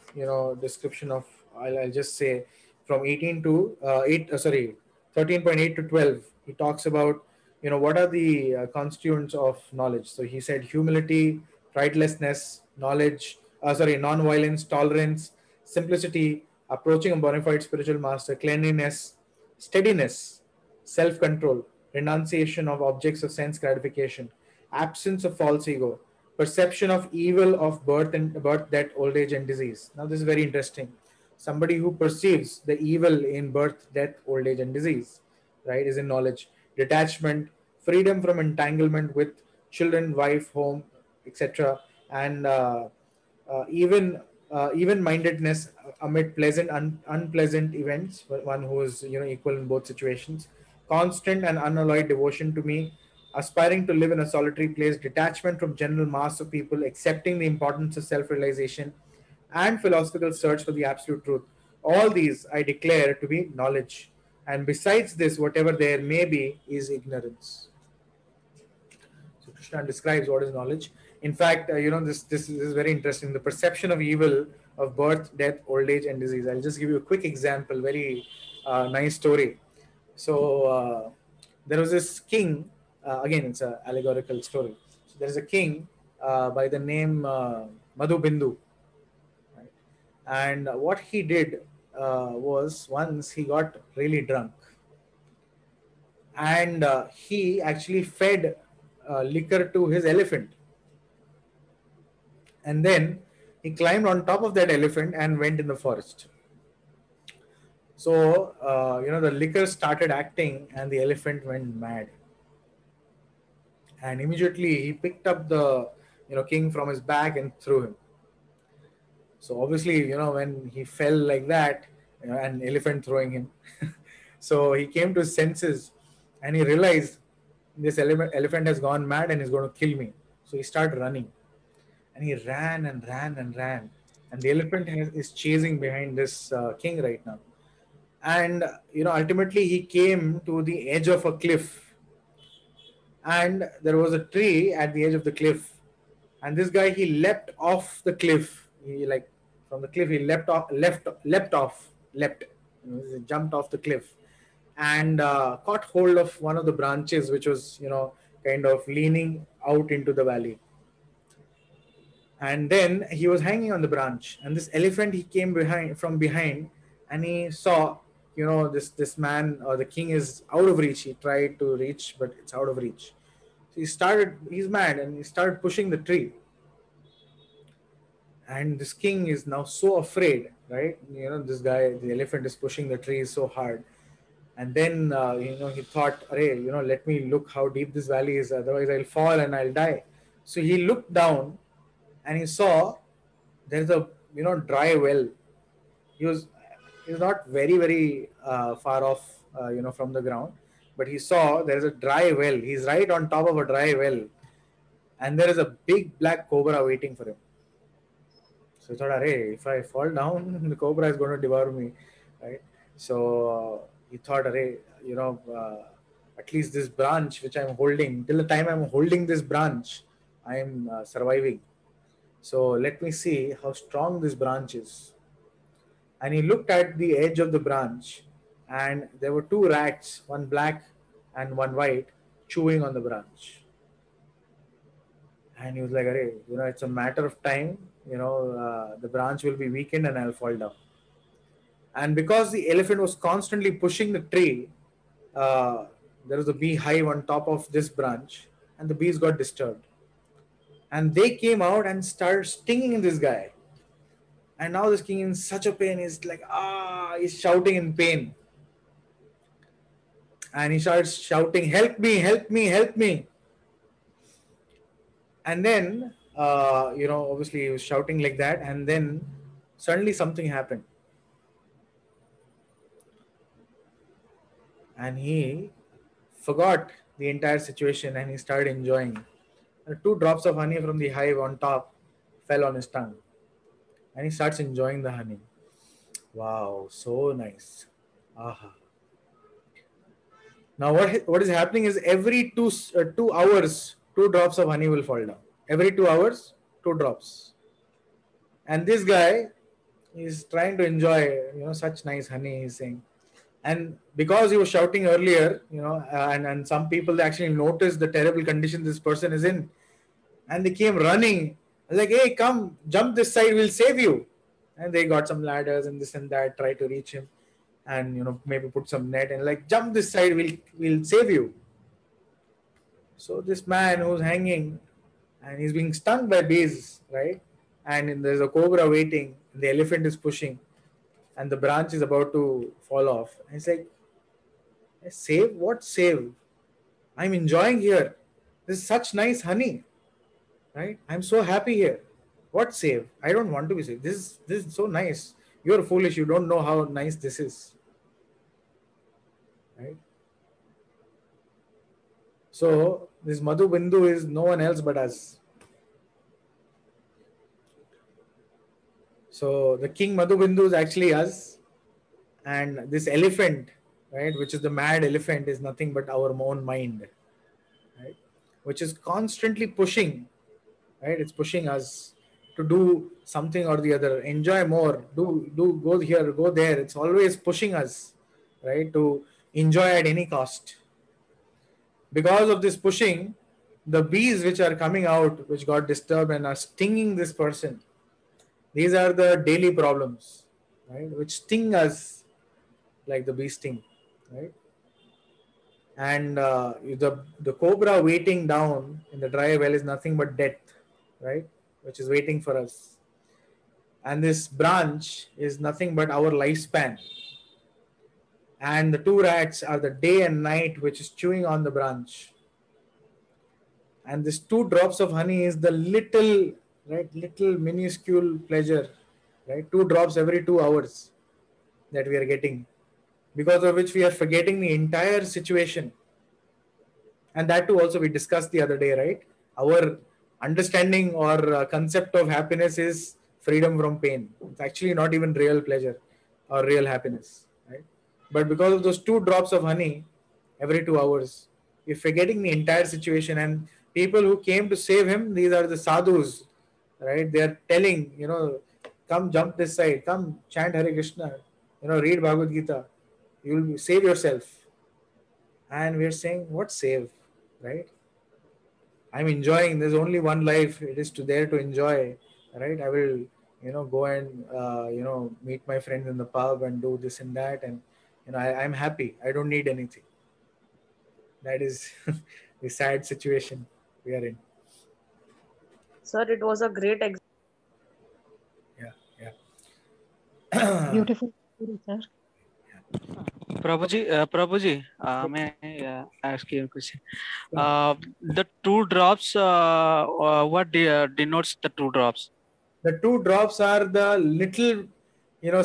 description of, I'll just say from 18 to 13.8 to 12, he talks about, what are the constituents of knowledge. So he said humility, pridelessness, non-violence, tolerance, simplicity, approaching a bona fide spiritual master, cleanliness, steadiness, self-control, renunciation of objects of sense gratification, absence of false ego, perception of evil of birth, death, old age, and disease. Now, this is very interesting. Somebody who perceives the evil in birth, death, old age, and disease, right, is in knowledge. Detachment, freedom from entanglement with children, wife, home, etc., and even-mindedness amid pleasant, unpleasant events. One who is, equal in both situations. Constant and unalloyed devotion to me, aspiring to live in a solitary place, detachment from general mass of people, accepting the importance of self-realization, and philosophical search for the absolute truth. All these I declare to be knowledge. And besides this, whatever there may be is ignorance. So Krishna describes what is knowledge. In fact, this is very interesting. The perception of evil of birth, death, old age, and disease. I'll just give you a quick example. Very nice story. So there was this king. Again, it's an allegorical story. So there is a king by the name Madhu Bindu. Right? And what he did was, once he got really drunk, and he actually fed liquor to his elephant. And then he climbed on top of that elephant and went in the forest. So, the liquor started acting and the elephant went mad. And immediately he picked up the, king from his back and threw him. So obviously, when he fell like that, an elephant throwing him. So he came to his senses and he realized this elephant has gone mad and is going to kill me. So he started running. And he ran and ran and ran. And the elephant is chasing behind this king right now. And, ultimately he came to the edge of a cliff. And there was a tree at the edge of the cliff. And this guy, he leapt off the cliff. He from the cliff, he leapt off, jumped off the cliff. And caught hold of one of the branches, which was, kind of leaning out into the valley. And then he was hanging on the branch, and this elephant, he came from behind, and he saw, this man, or the king, is out of reach. He tried to reach, but it's out of reach. So he's mad, and he started pushing the tree. And this king is now so afraid, right? This guy, the elephant, is pushing the tree so hard. And then, he thought, let me look how deep this valley is, otherwise I'll fall and I'll die. So he looked down and he saw there's a, dry well. He was not very, very far off, from the ground, but he saw there's a dry well. He's right on top of a dry well. And there is a big black cobra waiting for him. So he thought, if I fall down, the cobra is going to devour me, right? So he thought, at least this branch which I'm holding, till the time I'm holding this branch, I'm surviving. So let me see how strong this branch is. And he looked at the edge of the branch, and there were two rats, one black and one white, chewing on the branch. And he was like, it's a matter of time, the branch will be weakened and I'll fall down. And because the elephant was constantly pushing the tree, there was a beehive on top of this branch, and the bees got disturbed. And they came out and started stinging this guy. And now this king, in such a pain, is like, he's shouting in pain. and he starts shouting, "Help me, help me, help me." And then, obviously he was shouting like that, and then suddenly something happened. And he forgot the entire situation and he started enjoying. 2 drops of honey from the hive on top fell on his tongue. And he starts enjoying the honey. Wow, so nice. Aha. Now what is happening is every 2 hours, 2 drops of honey will fall down. Every 2 hours, 2 drops. And this guy is trying to enjoy, such nice honey, he's saying. And because he was shouting earlier, and some people actually noticed the terrible condition this person is in, and they came running like, "Hey, come, jump this side, we'll save you." And they got some ladders and this and that, try to reach him, and maybe put some net and like, "Jump this side, we'll save you." So this man who's hanging and he's being stung by bees, right? And there's a cobra waiting, and the elephant is pushing, and the branch is about to fall off. And it's like, "Save? What save? I'm enjoying here. This is such nice honey, right? I'm so happy here. What save? I don't want to be saved. This is so nice. You're foolish. You don't know how nice this is, right?" So this Madhu Bindu is no one else but us. So the King Madhu Bindu is actually us, and this elephant, right, which is the mad elephant, is nothing but our own mind, right, which is constantly pushing, right? It's pushing us to do something or the other, enjoy more, do go here, go there. It's always pushing us, right, to enjoy at any cost. Because of this pushing, the bees which are coming out, which got disturbed and are stinging this person, these are the daily problems, right, which sting us like the bee sting, right? And the cobra waiting down in the dry well is nothing but death, right, which is waiting for us. And this branch is nothing but our lifespan. And the 2 rats are the day and night which is chewing on the branch. And this 2 drops of honey is the little minuscule pleasure, right? 2 drops every 2 hours that we are getting, because of which we are forgetting the entire situation. And that too also we discussed the other day, right? Our understanding or concept of happiness is freedom from pain. It's actually not even real pleasure or real happiness, right? But because of those 2 drops of honey every 2 hours, we're forgetting the entire situation. And people who came to save him, these are the sadhus, right? They are telling, "Come jump this side, come chant Hare Krishna, read Bhagavad Gita, you'll save yourself." And we're saying, what save, right? I'm enjoying. There's only one life. It is there to enjoy, right? I will, go and, meet my friends in the pub and do this and that. And, I'm happy. I don't need anything. That is the sad situation we are in.
Sir, it was a great example.
Yeah.
Beautiful, sir.
Prabhuji, may I ask you a question? The 2 drops, what denotes the 2 drops?
The 2 drops are the little,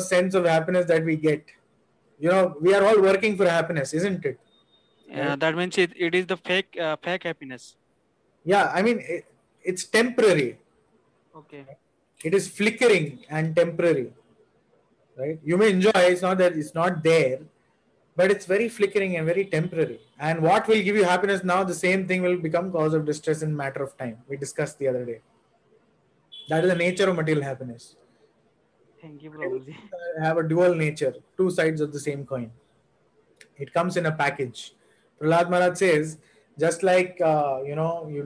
sense of happiness that we get. We are all working for happiness, isn't it?
Right? That means it is the fake happiness.
Yeah, I mean, it's temporary.
Okay.
It is flickering and temporary, right? You may enjoy, it's not that it's not there, but it's very flickering and very temporary. And what will give you happiness now, the same thing will become cause of distress in a matter of time. We discussed the other day. That is the nature of material happiness.
Thank you, Prabhuji.
Have a dual nature, 2 sides of the same coin. It comes in a package. Prahlad Maharaj says, just like, you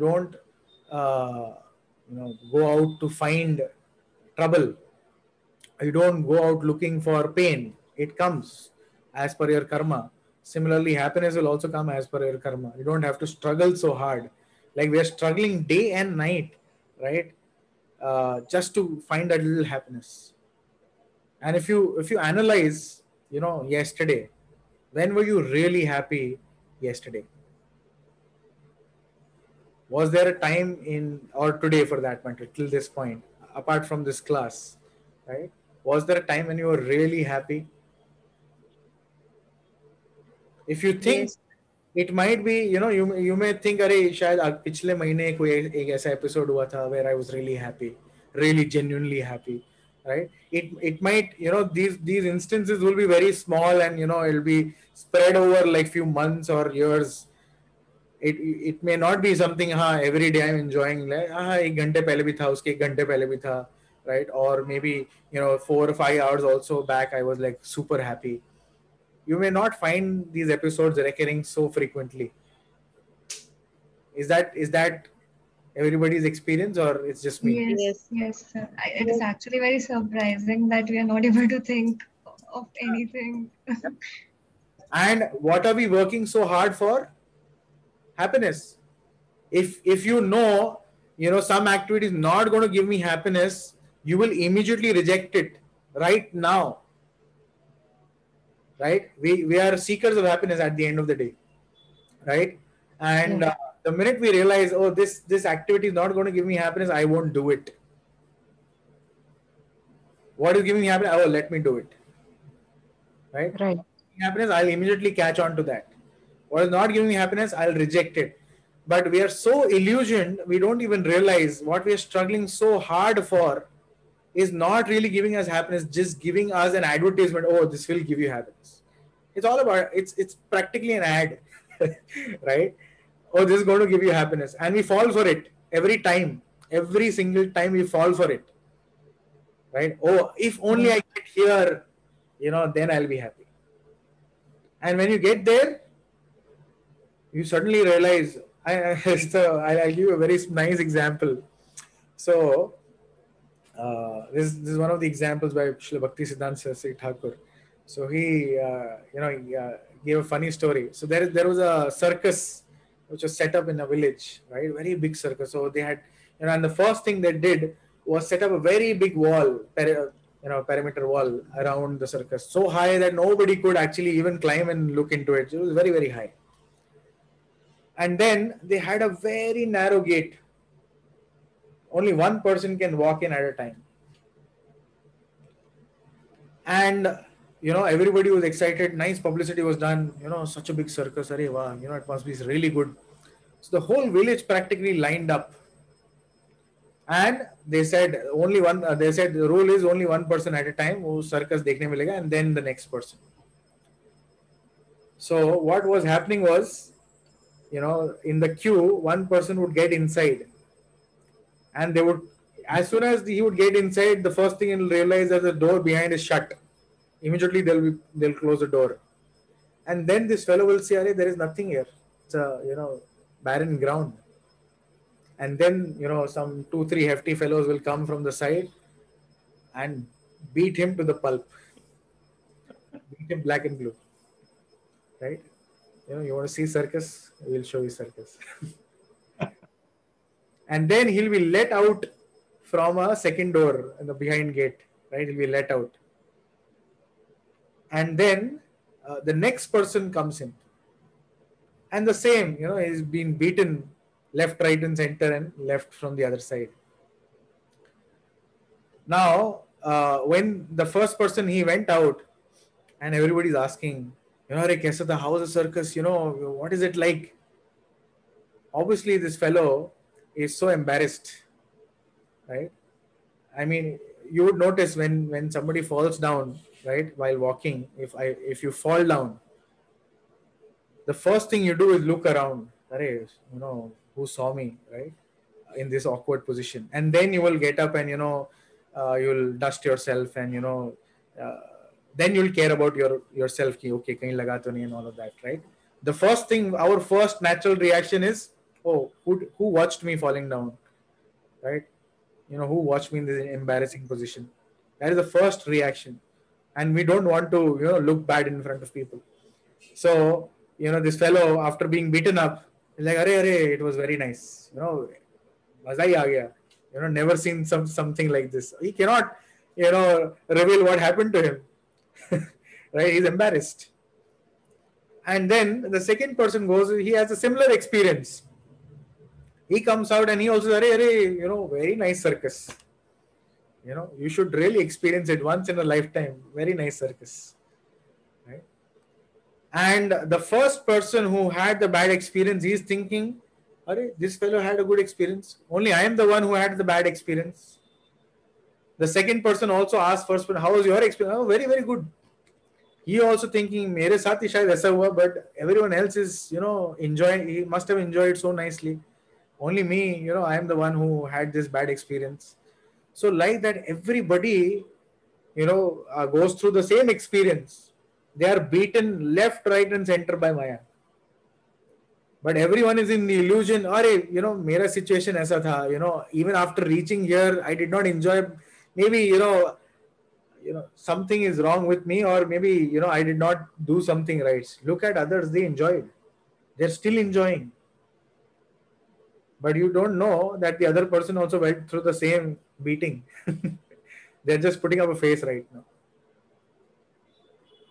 don't, go out to find trouble. You don't go out looking for pain. It comes as per your karma. Similarly, happiness will also come as per your karma. You don't have to struggle so hard. Like we are struggling day and night, right? Just to find that little happiness. And if you analyze, yesterday, when were you really happy yesterday? Was there a time in, or today for that matter, till this point, apart from this class, right? Was there a time when you were really happy? If you think,
Yes.
it might be, you may think, अरे शायद पिछले महीने कोई एक ऐसा episode हुआ था where I was really happy, really genuinely happy, right? It might, these instances will be very small, and it'll be spread over like few months or years. It may not be something, हाँ every day I'm enjoying, like हाँ एक घंटे पहले भी था, उसके एक घंटे पहले भी था, right? Or maybe 4 or 5 hours also back I was like super happy. You may not find these episodes recurring so frequently. Is that everybody's experience, or it's just me?
Yes.
Yes, yes, sir. It is actually very surprising that we are not able to think of anything.
And what are we working so hard for? Happiness. If some activity is not going to give me happiness, you will immediately reject it right now. Right? We are seekers of happiness at the end of the day, right? And the minute we realize, oh, this activity is not going to give me happiness, I won't do it. What is giving me happiness? Oh, let me do it. Right?
Right.
Happiness, I'll immediately catch on to that. What is not giving me happiness, I'll reject it. But we are so illusioned, we don't even realize what we are struggling so hard for is not really giving us happiness, just giving us an advertisement. Oh, this will give you happiness. It's all about, it's practically an ad, right? Oh, this is going to give you happiness. And we fall for it every time. Every single time we fall for it, right? Oh, if only I get here, then I'll be happy. And when you get there, you suddenly realize, I'll give you a very nice example. So, this is one of the examples by Srila Bhakti Siddhanta Saraswati Thakur. So he gave a funny story. So there was a circus which was set up in a village, right? Very big circus. So they had, and the first thing they did was set up a very big wall, perimeter wall around the circus, so high that nobody could actually even climb and look into it. It was very, very high. And then they had a very narrow gate. Only one person can walk in at a time. And, everybody was excited. Nice publicity was done. Such a big circus. Arey, wow, it must be really good. So the whole village practically lined up. And they said the rule is only one person at a time who circus dekhne milega, and then the next person. So what was happening was, in the queue, one person would get inside, and they would, as soon as he would get inside, the first thing he'll realize that the door behind is shut. Immediately they'll close the door, and then this fellow will say, "Arey, there is nothing here. It's a barren ground." And then some 2-3 hefty fellows will come from the side and beat him to the pulp, beat him black and blue, right? You want to see circus? We'll show you circus. And then he'll be let out from a second door in the behind gate, right? He'll be let out. And then the next person comes in. And the same, he's been beaten left, right, and center, and left from the other side. Now, when the first person, he went out, and everybody's asking, Arey, kaisa tha? How was the circus? What is it like? Obviously, this fellow is so embarrassed, right? I mean, you would notice when somebody falls down, right, while walking, if you fall down, the first thing you do is look around. Arey, who saw me, right, in this awkward position? And then you will get up and you'll dust yourself, and then you'll care about yourself, ki okay, kahin laga to nahi, and all of that, right? The first thing, our first natural reaction is, oh, who watched me falling down, right? Who watched me in this embarrassing position? That is the first reaction, and we don't want to look bad in front of people. So this fellow, after being beaten up, is like, arey, it was very nice, maza hi aa gaya, never seen something like this. He cannot reveal what happened to him. Right? He's embarrassed. And then the second person goes, he has a similar experience. He comes out and he also says, very nice circus. You should really experience it once in a lifetime. Very nice circus. Right? And the first person who had the bad experience, he is thinking, this fellow had a good experience. Only I am the one who had the bad experience. The second person also asked first person, how was your experience? Oh, very, very good. He also thinking, mere saath hi shayad aisa hua, but everyone else is, enjoying. He must have enjoyed so nicely. Only me, I am the one who had this bad experience. So like that, everybody, goes through the same experience. They are beaten left, right, and center by Maya. But everyone is in the illusion, mera situation aisa tha, even after reaching here, I did not enjoy. Maybe, something is wrong with me, or maybe, I did not do something right. Look at others, they enjoyed. They're still enjoying. But you don't know that the other person also went through the same beating. They're just putting up a face right now.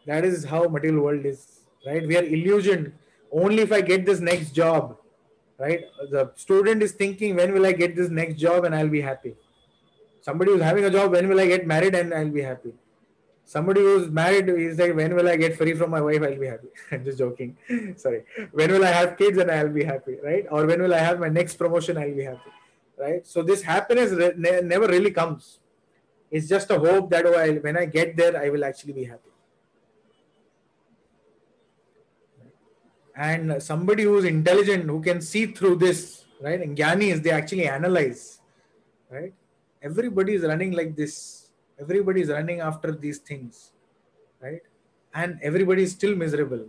That is how material world is, right? We are illusioned. Only if I get this next job, right? The student is thinking, when will I get this next job and I'll be happy. Somebody who's having a job, when will I get married and I'll be happy. Somebody who's married is like, when will I get free from my wife? I'll be happy. I'm just joking. Sorry. When will I have kids and I'll be happy, right? Or when will I have my next promotion? I'll be happy, right? So this happiness never really comes. It's just a hope that when I get there, I will actually be happy. And somebody who's intelligent, who can see through this, right? And Gyanis, they actually analyze, right? Everybody is running like this. Everybody is running after these things, right? And everybody is still miserable.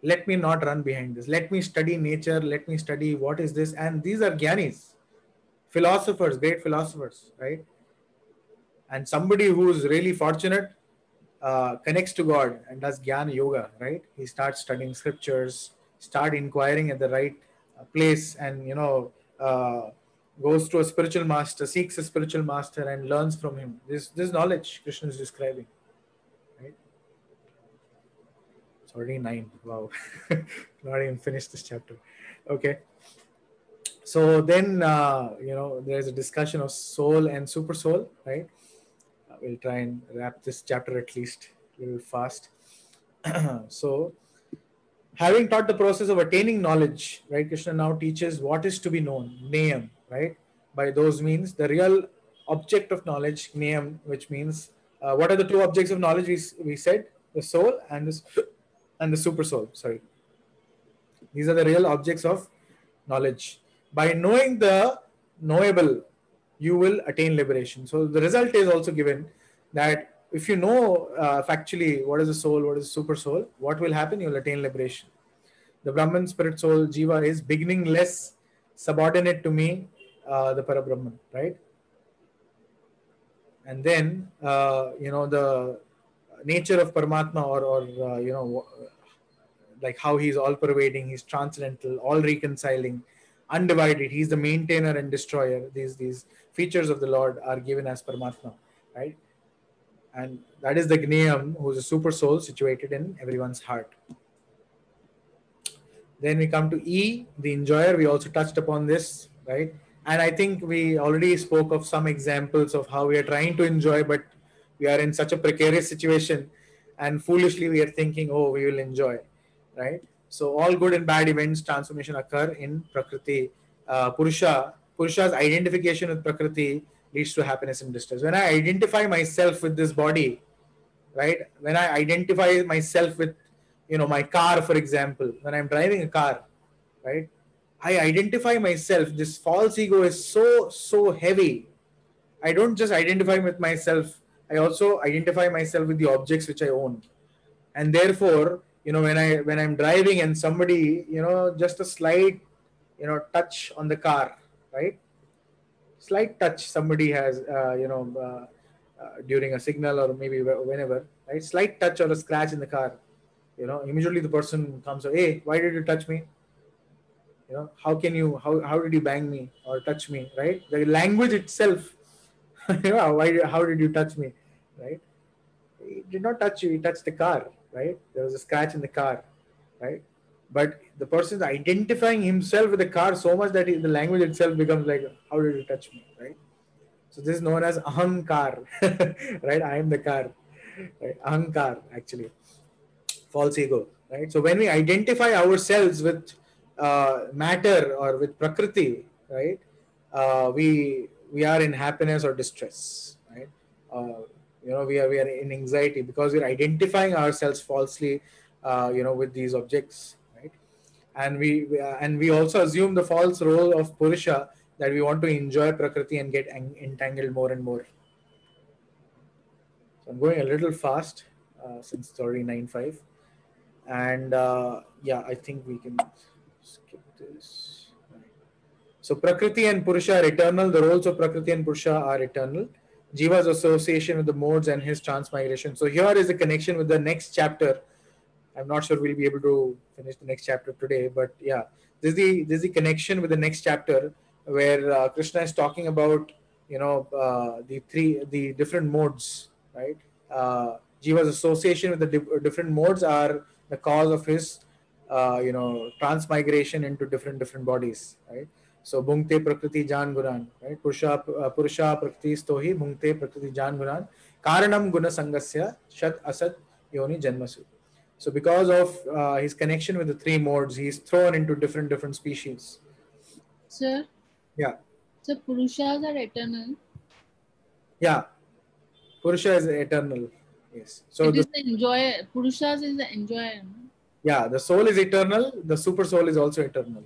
Let me not run behind this. Let me study nature. Let me study what is this. And these are Gyanis, philosophers, great philosophers, right? And somebody who is really fortunate connects to God and does Jnana Yoga, right? He starts studying scriptures, start inquiring at the right place, and goes to a spiritual master, seeks a spiritual master and learns from him. This knowledge Krishna is describing, right? It's already 9. Wow. Not even finished this chapter. Okay. So then, there's a discussion of soul and super soul, right? We'll try and wrap this chapter at least a little fast. So, having taught the process of attaining knowledge, right? Krishna now teaches what is to be known, Neyam, right? By those means, the real object of knowledge, Neyam, which means, what are the two objects of knowledge we said? The soul and the super soul, sorry. These are the real objects of knowledge. By knowing the knowable, you will attain liberation. So the result is also given that if you know factually what is the soul, what is the super soul, what will happen? You will attain liberation. The Brahman, spirit, soul, Jiva is beginningless, subordinate to me, the Parabrahman, right? And then, the nature of Paramatma or like how he's all pervading, he's transcendental, all reconciling, undivided. He's the maintainer and destroyer. These features of the Lord are given as Paramatma, right? And that is the Gneyam, who is a super soul situated in everyone's heart. Then we come to E, the enjoyer. We also touched upon this, right? And I think we already spoke of some examples of how we are trying to enjoy, but we are in such a precarious situation, and foolishly we are thinking, oh, we will enjoy, right? So all good and bad events, transformation occur in Prakriti. Purusha's identification with Prakriti leads to happiness and distress. When I identify myself with this body, right? When I identify myself with, my car, for example, when I'm driving a car, right? I identify myself. This false ego is so heavy. I don't just identify with myself. I also identify myself with the objects which I own. And therefore, when I'm driving and somebody, just a slight, touch on the car, right? Slight touch somebody has, during a signal or maybe whenever, right? Slight touch or a scratch in the car, immediately the person comes, hey, why did you touch me? How did you bang me or touch me, right? The language itself, how did you touch me, right? He did not touch you, he touched the car, right? There was a scratch in the car, right? But the person is identifying himself with the car so much that the language itself becomes like, how did you touch me, right? So this is known as ahankar, right? I am the car, right? Ahankar, actually, false ego, right? So when we identify ourselves with matter or with prakriti, right, we are in happiness or distress, right? We are in anxiety because we're identifying ourselves falsely, with these objects, right? And we also assume the false role of purusha, that we want to enjoy prakriti and get entangled more and more. So I'm going a little fast since it's already 9:05. And I think we can skip this. So Prakriti and Purusha are eternal. The roles of Prakriti and Purusha are eternal. Jiva's association with the modes and his transmigration. So here is the connection with the next chapter. I'm not sure we'll be able to finish the next chapter today, but yeah, this is the connection with the next chapter, where Krishna is talking about the different modes, right? Jiva's association with the different modes are the cause of his transmigration into different bodies, right? So bhungte prakriti jan gunan, right? Purusha prakriti stohi bhungte prakriti jan gunan karanam guna sangasya shat asat yoni janmasu. So because of his connection with the three modes, he is thrown into different species.
Sir?
Yeah.
So Purushas are eternal?
Yeah. Purusha is eternal. Yes. So
it is the enjoyer. Purushas is the enjoyer.
Yeah, the soul is eternal. The super soul is also eternal.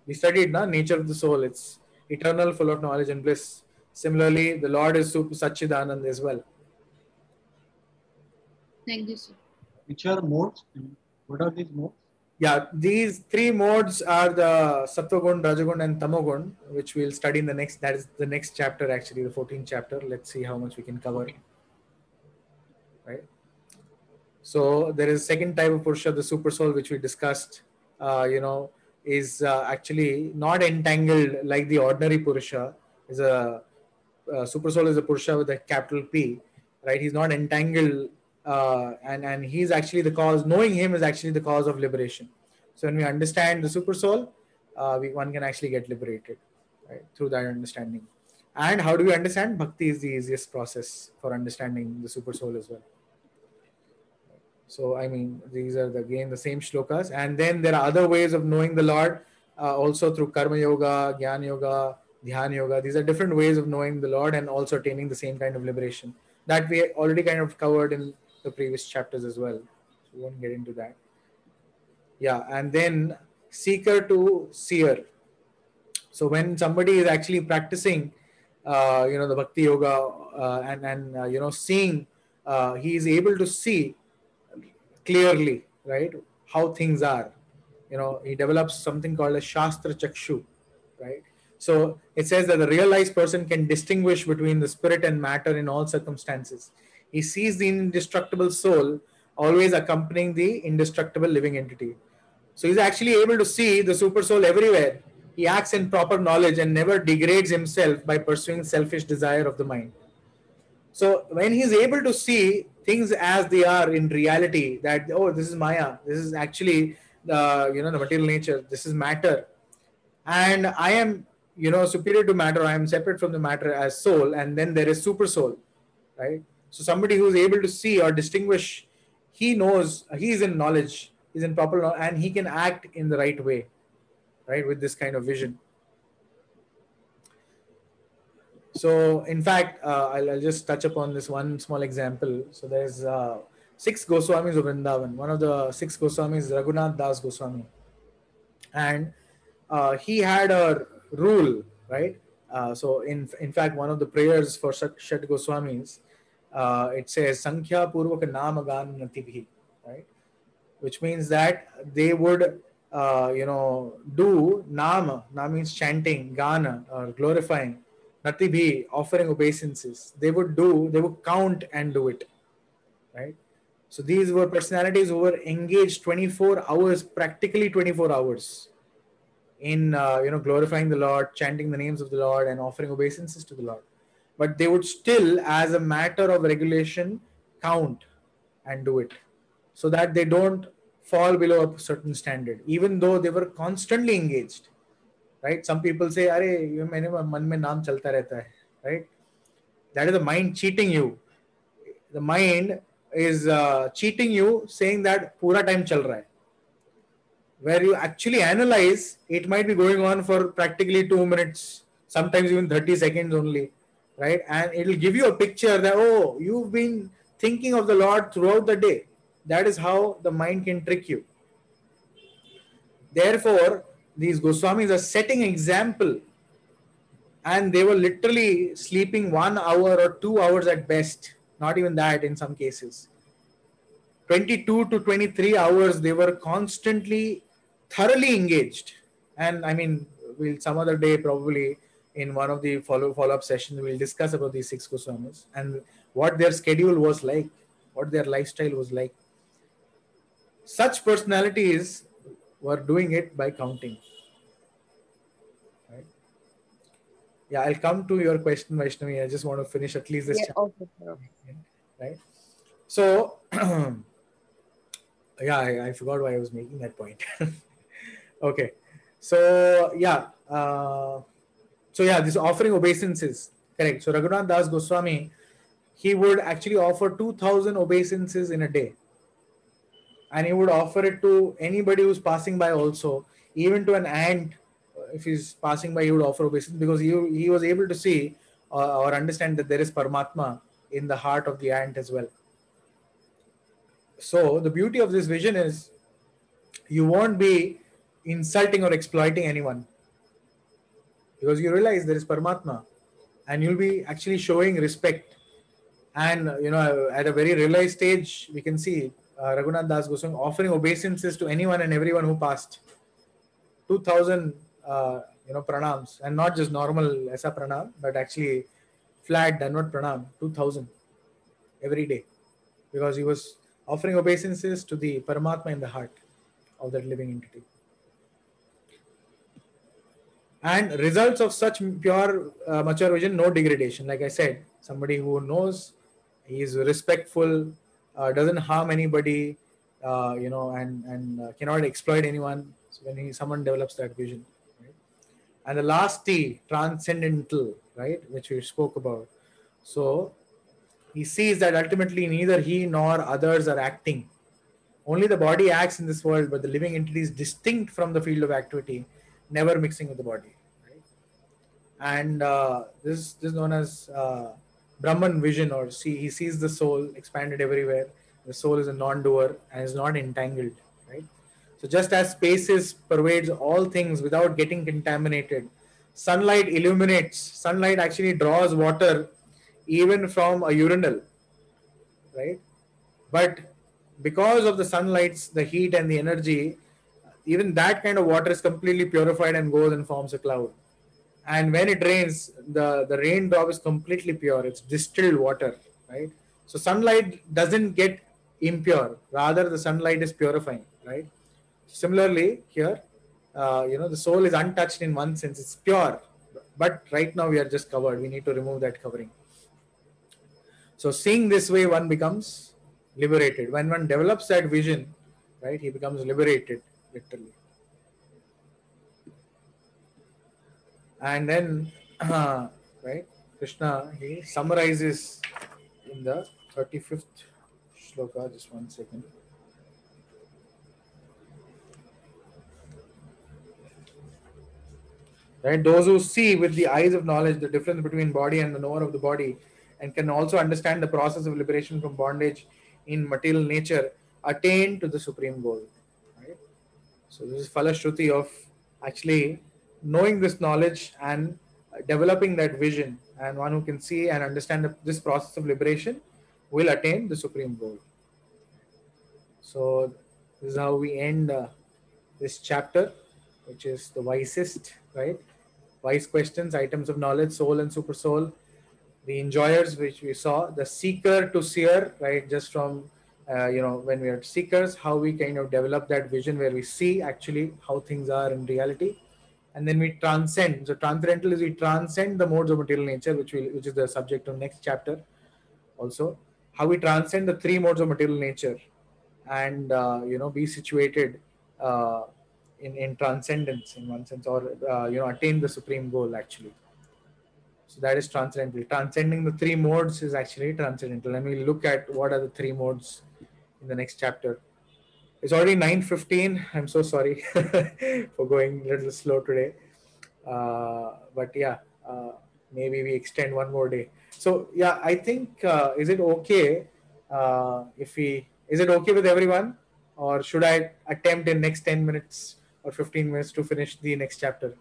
We studied nature of the soul. It's eternal, full of knowledge and bliss. Similarly, the Lord is Super Satchidanand as well.
Thank you, sir.
Which are modes? What are these modes?
Yeah, these three modes are the Sattvagun, Rajagun, and Tamagun, which we'll study in the next. That is the next chapter, actually, the 14th chapter. Let's see how much we can cover. Right. So there is a second type of Purusha, the super soul, which we discussed. Is actually not entangled like the ordinary Purusha. Is a super soul is a Purusha with a capital P, right? He's not entangled, and he's actually the cause. Knowing him is actually the cause of liberation. So when we understand the super soul, one can actually get liberated, right, through that understanding. And how do we understand? Bhakti is the easiest process for understanding the super soul as well. So, I mean, these are again the same shlokas. And then there are other ways of knowing the Lord, also through Karma Yoga, Jnana Yoga, Dhyana Yoga. These are different ways of knowing the Lord and also attaining the same kind of liberation that we already kind of covered in the previous chapters as well. So we won't get into that. Yeah, and then seeker to seer. So when somebody is actually practicing, the Bhakti Yoga and seeing, he is able to see clearly, right, how things are. He develops something called a Shastra Chakshu, right? So it says that the realized person can distinguish between the spirit and matter in all circumstances. He sees the indestructible soul always accompanying the indestructible living entity. So he's actually able to see the super soul everywhere. He acts in proper knowledge and never degrades himself by pursuing selfish desire of the mind. So when he's able to see things as they are in reality, that, oh, this is Maya, this is actually the material nature, this is matter, and I am superior to matter, I am separate from the matter as soul, and then there is super soul, right? So somebody who is able to see or distinguish, he knows, he is in knowledge, he's in proper knowledge, and he can act in the right way, right, with this kind of vision. So, in fact, I'll just touch upon this one small example. So, there's 6 Goswamis of Vrindavan. One of the 6 Goswamis is Raghunath Das Goswami. And he had a rule, right? So, in fact, one of the prayers for Shat Goswamis, it says, Sankhya Purvaka Namagan Natibhi, right? Which means that they would, do Nama. Nama means chanting, Gana, or glorifying. Natibhi, offering obeisances. They would count and do it, right? So these were personalities who were engaged 24 hours, practically 24 hours in, glorifying the Lord, chanting the names of the Lord and offering obeisances to the Lord. But they would still, as a matter of regulation, count and do it. so that they don't fall below a certain standard, even though they were constantly engaged. Right? Some people say, "Arey, ये मेरे मन में नाम चलता रहता है." Right? That is the mind cheating you. The mind is cheating you, saying that पूरा time चल रहा है. Where you actually analyze, it might be going on for practically 2 minutes, sometimes even 30 seconds only, right? And it will give you a picture that, oh, you've been thinking of the Lord throughout the day. That is how the mind can trick you. Therefore, these Goswamis are setting example, and they were literally sleeping 1 hour or 2 hours at best, not even that in some cases. 22 to 23 hours, they were constantly thoroughly engaged. And I mean, we'll some other day probably in one of the follow-up sessions, we'll discuss about these 6 Goswamis and what their schedule was like, what their lifestyle was like. Such personalities were doing it by counting. Right? Yeah, I'll come to your question, Vaishnavi. I just want to finish at least this chapter.
Okay.
Right? So, yeah, I forgot why I was making that point. Okay. So, yeah. This offering obeisances. Correct. So, Raghunath Das Goswami, he would actually offer 2,000 obeisances in a day. And he would offer it to anybody who's passing by also. Even to an ant, if he's passing by, he would offer obeisance, because he was able to see or understand that there is Paramatma in the heart of the ant as well. So the beauty of this vision is you won't be insulting or exploiting anyone, because you realize there is Paramatma, and you'll be actually showing respect. And at a very realized stage, we can see Raghunath Das Goswami offering obeisances to anyone and everyone who passed. 2,000 pranams, and not just normal Esa pranam, but actually flat Danvat pranam, 2,000 every day, because he was offering obeisances to the Paramatma in the heart of that living entity. And results of such pure, mature vision, no degradation. Like I said, somebody who knows, he is respectful, doesn't harm anybody, and cannot exploit anyone. So when someone develops that vision, right? And the last T, transcendental, right, which we spoke about. So he sees that ultimately neither he nor others are acting. Only the body acts in this world, but the living entity is distinct from the field of activity, never mixing with the body. Right? And this is known as Brahman vision, or he sees the soul expanded everywhere. The soul is a non-doer and is not entangled. Right? So just as space pervades all things without getting contaminated, sunlight illuminates. Sunlight actually draws water even from a urinal, right? But because of the sunlight's, the heat and the energy, even that kind of water is completely purified and goes and forms a cloud. And when it rains, the raindrop is completely pure. It's distilled water, right? So sunlight doesn't get impure. Rather, the sunlight is purifying, right? Similarly, here, the soul is untouched in one sense. It's pure. But right now we are just covered. We need to remove that covering. So seeing this way, one becomes liberated. When one develops that vision, right, he becomes liberated, literally. And then, right, Krishna, he summarizes in the 35th shloka. Just one second. Right, those who see with the eyes of knowledge the difference between body and the knower of the body, and can also understand the process of liberation from bondage in material nature, attain to the supreme goal. Right? So this is Falashruti of actually knowing this knowledge and developing that vision, and one who can see and understand this process of liberation will attain the supreme goal. So this is how we end this chapter, which is the wisest, right? Wise questions, items of knowledge, soul and super soul, the enjoyers, which we saw, the seeker to seer, right? Just from, when we are seekers, how we kind of develop that vision where we see actually how things are in reality. And then we transcend. So transcendental is we transcend the modes of material nature, which is the subject of next chapter also. How we transcend the 3 modes of material nature, and be situated in transcendence in one sense, or attain the supreme goal actually. So that is transcendental. Transcending the three modes is actually transcendental. And we'll look at what are the three modes in the next chapter. It's already 9:15. I'm so sorry for going a little slow today. But yeah, maybe we extend one more day. So yeah, I think, is it okay is it okay with everyone? Or should I attempt in next 10 minutes or 15 minutes to finish the next chapter?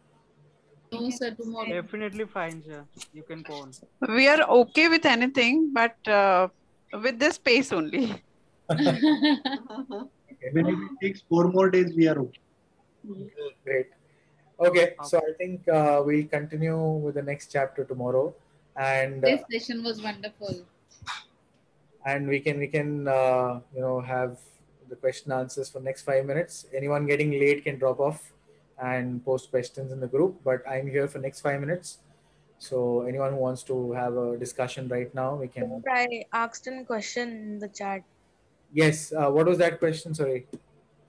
No, sir, tomorrow.
Definitely fine, sir. You can go on.
We are okay with anything, but with this pace only.
Even if it takes 4 more days, we are okay.
Great. Okay, so I think we'll continue with the next chapter tomorrow, and
This session was wonderful.
we can have the question answers for next 5 minutes. Anyone getting late can drop off and post questions in the group, but I'm here for next 5 minutes. So anyone who wants to have a discussion right now, we can.
I asked a question in the chat.
Yes. What was that question? Sorry.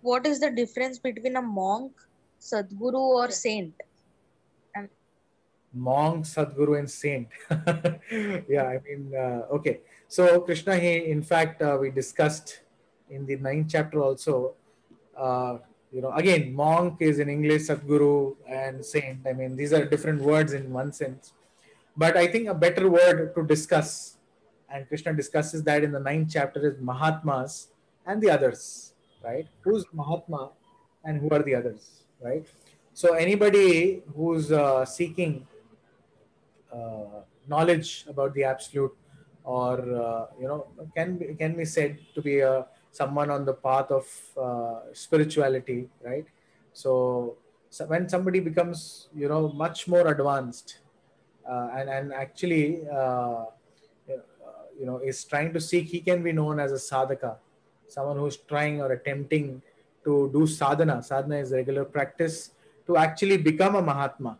What is the difference between a monk, Sadguru, or saint? And
Monk, Sadguru, and saint. Yeah, I mean, okay. So Krishna, in fact, we discussed in the 9th chapter also. Again, monk is in English, Sadguru and saint. I mean, these are different words in one sense. But I think a better word to discuss, and Krishna discusses that in the 9th chapter, is Mahatmas and the others, right? Who's Mahatma and who are the others, right? So anybody who's seeking knowledge about the absolute, or can be said to be someone on the path of spirituality, right? So when somebody becomes much more advanced, and actually is trying to seek, he can be known as a sadhaka, someone who's trying or attempting to do sadhana. Sadhana is regular practice to actually become a Mahatma,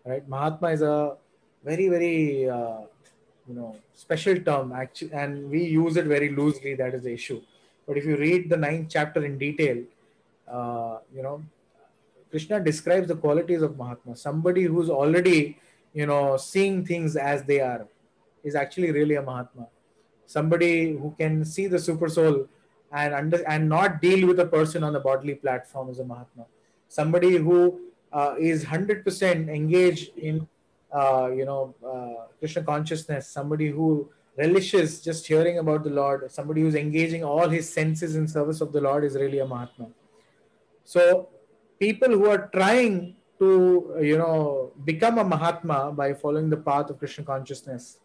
right? Mahatma is a very, very special term actually, and we use it very loosely. That is the issue. But if you read the 9th chapter in detail, Krishna describes the qualities of Mahatma. Somebody who's already seeing things as they are is actually really a Mahatma. Somebody who can see the super soul and not deal with a person on the bodily platform is a Mahatma. Somebody who is 100% engaged in Krishna consciousness, somebody who relishes just hearing about the Lord, somebody who's engaging all his senses in service of the Lord is really a Mahatma. So people who are trying to become a Mahatma by following the path of Krishna consciousness,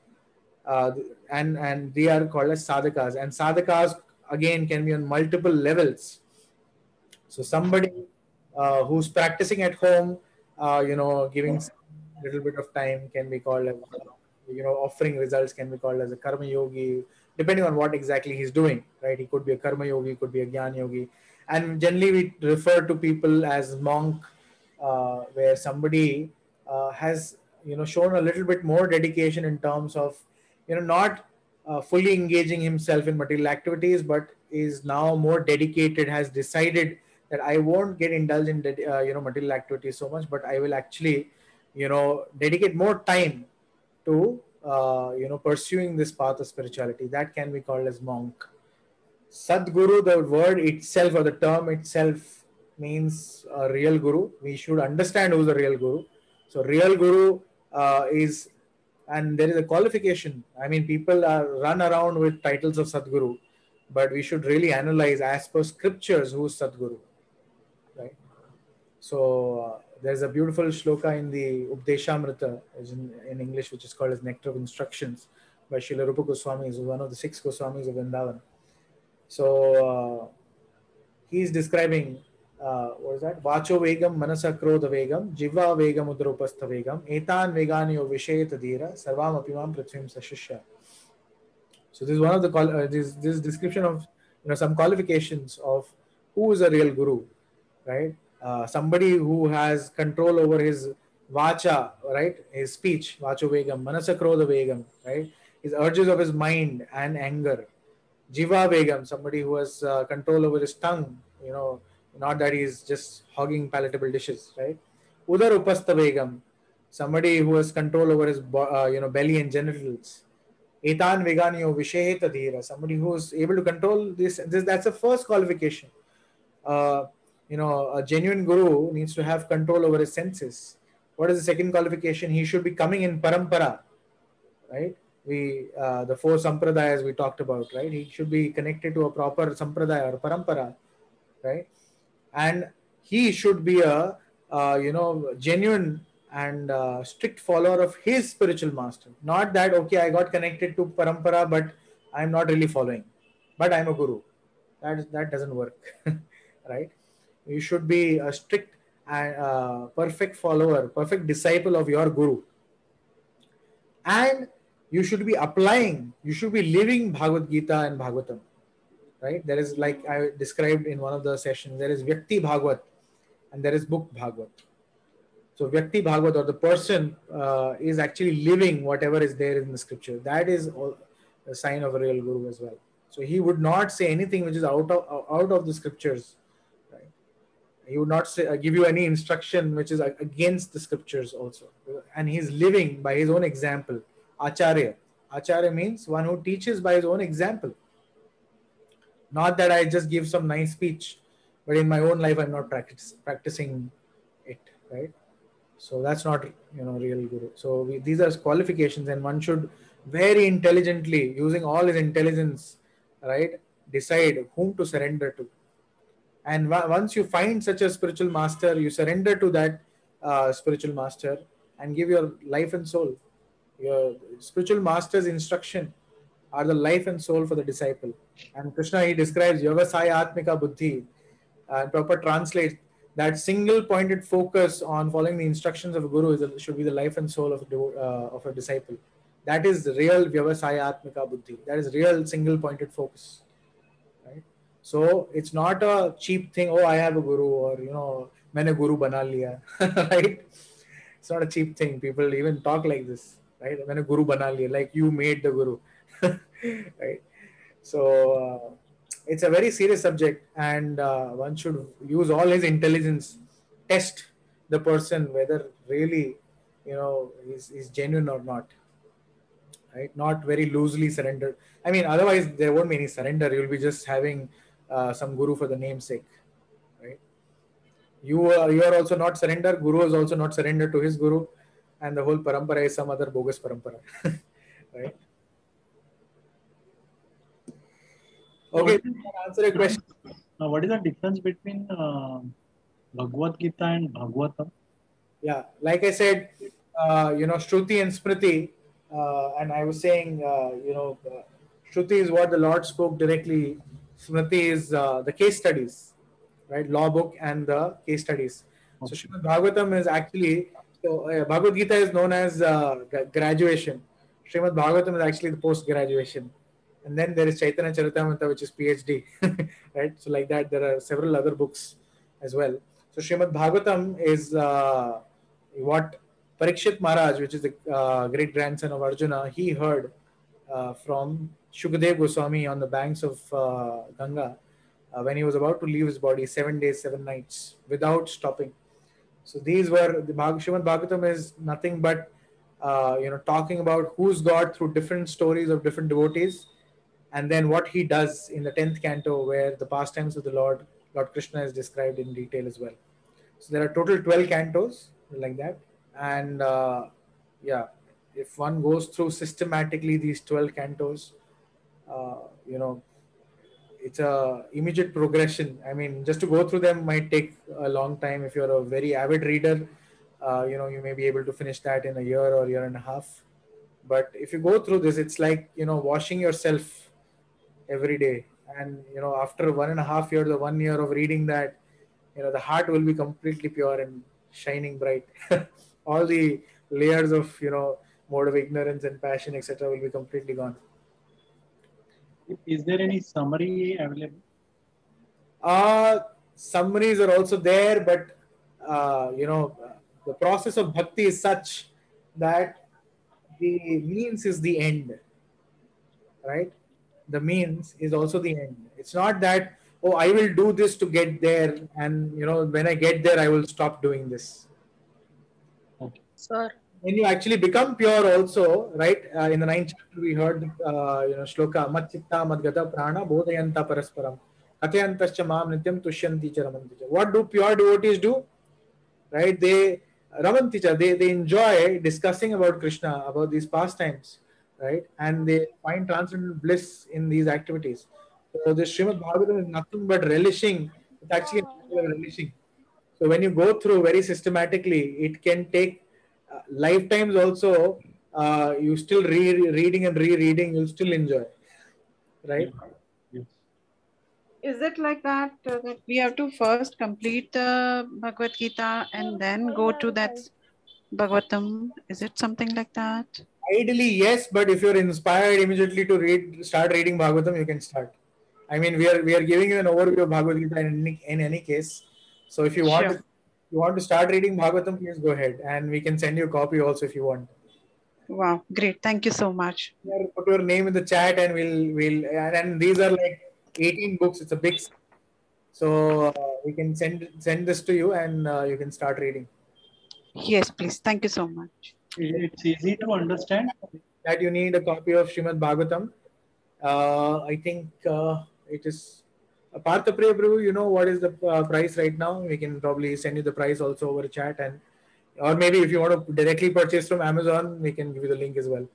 and they are called as sadhakas, and sadhakas again can be on multiple levels. So somebody who's practicing at home, giving a little bit of time can be called as, offering results can be called as a karma yogi, depending on what exactly he's doing, right? He could be a karma yogi, could be a jnana yogi. And generally we refer to people as monk, where somebody has, shown a little bit more dedication in terms of, not fully engaging himself in material activities, but is now more dedicated, has decided that I won't get indulged in, material activities so much, but I will actually, dedicate more time to, pursuing this path of spirituality. That can be called as monk. Sadguru, the word itself or the term itself means a real guru. We should understand who's the real guru. So real guru is, and there is a qualification. I mean, people run around with titles of Sadguru, but we should really analyze as per scriptures who's Sadguru, right? So there's a beautiful shloka in the Updeshamrita in English, which is called as Nectar of Instructions by Srila Rupa Goswami, who is one of the 6 Goswamis of Vrindavan. So he's describing, what is that? Vacho vegam manasa krodha vegam, jiva vegam udropastha vegam, etan veganyo vishayata dhira, sarvam apimam prithvim sashishya. So this is one of the, this description of, some qualifications of who is a real guru, right? Somebody who has control over his vacha, right? His speech, vacho vegam, manasa krodha vegam, right? His urges of his mind and anger. Jiva Begam, somebody who has control over his tongue, you know, not that he's just hogging palatable dishes, right? Udar Upastha Begam, somebody who has control over his belly and genitals. Etan Veganio Visheheta Dhira, somebody who is able to control this. That's the first qualification. Uh, a genuine guru needs to have control over his senses. What is the second qualification? He should be coming in parampara, right? The four sampradayas we talked about, right? He should be connected to a proper sampradaya or parampara, right? And he should be a genuine and strict follower of his spiritual master. Not that, okay, I got connected to parampara, but I'm not really following, but I'm a guru. That doesn't work, right? You should be a strict and perfect follower, perfect disciple of your guru, and you should be applying, you should be living Bhagavad Gita and Bhagavatam, right? There is, like I described in one of the sessions, there is Vyakti Bhagavat and there is Book Bhagavat. So Vyakti Bhagavat, or the person, is actually living whatever is there in the scripture. That is a sign of a real guru as well. So he would not say anything which is out of the scriptures, right? He would not give you any instruction which is against the scriptures also. And he's living by his own example. Acharya. Acharya means one who teaches by his own example. Not that I just give some nice speech, but in my own life I'm not practicing it, right? So that's not, real guru. So these are qualifications, and one should very intelligently, using all his intelligence, right, decide whom to surrender to. And once you find such a spiritual master, you surrender to that spiritual master and give your life and soul. Your spiritual master's instruction are the life and soul for the disciple. And Krishna, he describes Yavasaya Atmika Buddhi, and proper translates that single pointed focus on following the instructions of a guru should be the life and soul of a disciple. That is real Vyavasaya Atmika Buddhi. That is real single pointed focus. Right? So it's not a cheap thing, oh, I have a guru, or, maine guru bana liya, right? It's not a cheap thing. People even talk like this, right? Maine guru bana liya, like you made the guru, right? So it's a very serious subject, and one should use all his intelligence, test the person whether really, is genuine or not, right? Not very loosely surrendered. I mean, otherwise there won't be any surrender. You'll be just having some guru for the namesake, right? You are also not surrender. Guru is also not surrender to his guru, and the whole parampara is some other bogus parampara, right? Okay, answer a question.
Now, what is the difference between Bhagavad Gita and Bhagavatam?
Yeah, like I said, Shruti and Smriti, and I was saying, Shruti is what the Lord spoke directly. Smriti is the case studies, right? Law book and the case studies. Okay. So Srimad Bhagavatam is actually, Bhagavad Gita is known as graduation. Srimad Bhagavatam is actually the post-graduation. And then there is Chaitanya Charitamrita, which is PhD, right? So like that, there are several other books as well. So Srimad Bhagavatam is what Parikshit Maharaj, which is the great grandson of Arjuna, he heard from Shukadev Goswami on the banks of Ganga when he was about to leave his body, 7 days, 7 nights without stopping. So these were the Srimad Bhagavatam is nothing but talking about who's God through different stories of different devotees, and then what he does in the 10th canto, where the pastimes of the Lord Krishna is described in detail as well. So there are total 12 cantos like that, and if one goes through systematically these 12 cantos, it's a immediate progression. I mean, just to go through them might take a long time. If you're a very avid reader, you may be able to finish that in a year or year and a half. But if you go through this, it's like, washing yourself every day. And, after 1.5 years or 1 year of reading that, the heart will be completely pure and shining bright. All the layers of, mode of ignorance and passion, etc., will be completely gone.
Is there any summary available?
Summaries are also there, but, the process of bhakti is such that the means is the end, right? the means is also the end. It's not that, oh, I will do this to get there, and when I get there, I will stop doing this.
Sir.
When you actually become pure also, right? In the 9th chapter, we heard shloka, mat chitta mad gata prana bodhayanta parasparam kathayantascha mam nityam tushyanti cha ramanti cha. What do pure devotees do? Right? They ramanti cha, they enjoy discussing about Krishna, about these pastimes, right? And they find transcendental bliss in these activities. So the Srimad Bhagavatam is nothing but relishing. It's actually relishing. So when you go through very systematically, it can take lifetimes also. You still reading and rereading, you'll still enjoy, right?
Is it like that, that we have to first complete the Bhagavad Gita and then go to that Bhagavatam? Is it something like that?
Ideally, yes, but if you're inspired immediately to start reading Bhagavatam, you can start. I mean, we are giving you an overview of Bhagavad Gita in any case. So if you want to start reading Bhagavatam, please go ahead, and we can send you a copy also if you want.
Wow, great! Thank you so much.
Put your name in the chat, and and these are like 18 books. It's a big, so we can send this to you, and you can start reading.
Yes, please. Thank you so much.
It's easy to understand.
That you need a copy of Srimad Bhagavatam. I think it is. Parthapriya Prabhu, you know what is the price right now? We can probably send you the price also over chat, or maybe if you want to directly purchase from Amazon, we can give you the link as well.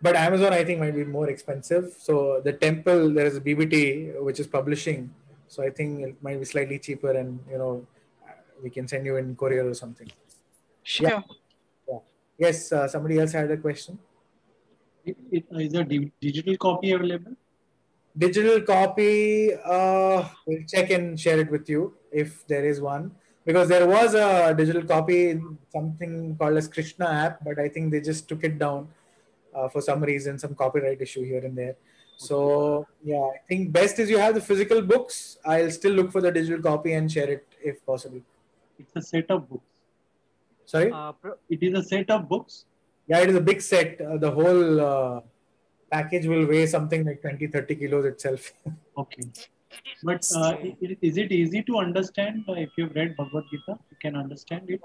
But Amazon, I think, might be more expensive. So the temple, there is a BBT which is publishing. So I think it might be slightly cheaper, and we can send you in courier or something.
Sure.
Yeah. Yes. Somebody else had a question.
Is a digital copy available?
Digital copy, we'll check and share it with you if there is one, because there was a digital copy, something called as Krishna app, but I think they just took it down for some reason, some copyright issue here and there. So yeah, I think best is you have the physical books. I'll still look for the digital copy and share it if possible.
It's a set of books.
Sorry?
It is a set of books.
Yeah, it is a big set. The whole package will weigh something like 20-30 kilos itself.
Okay. But is it easy to understand if you've read Bhagavad Gita? You can understand it?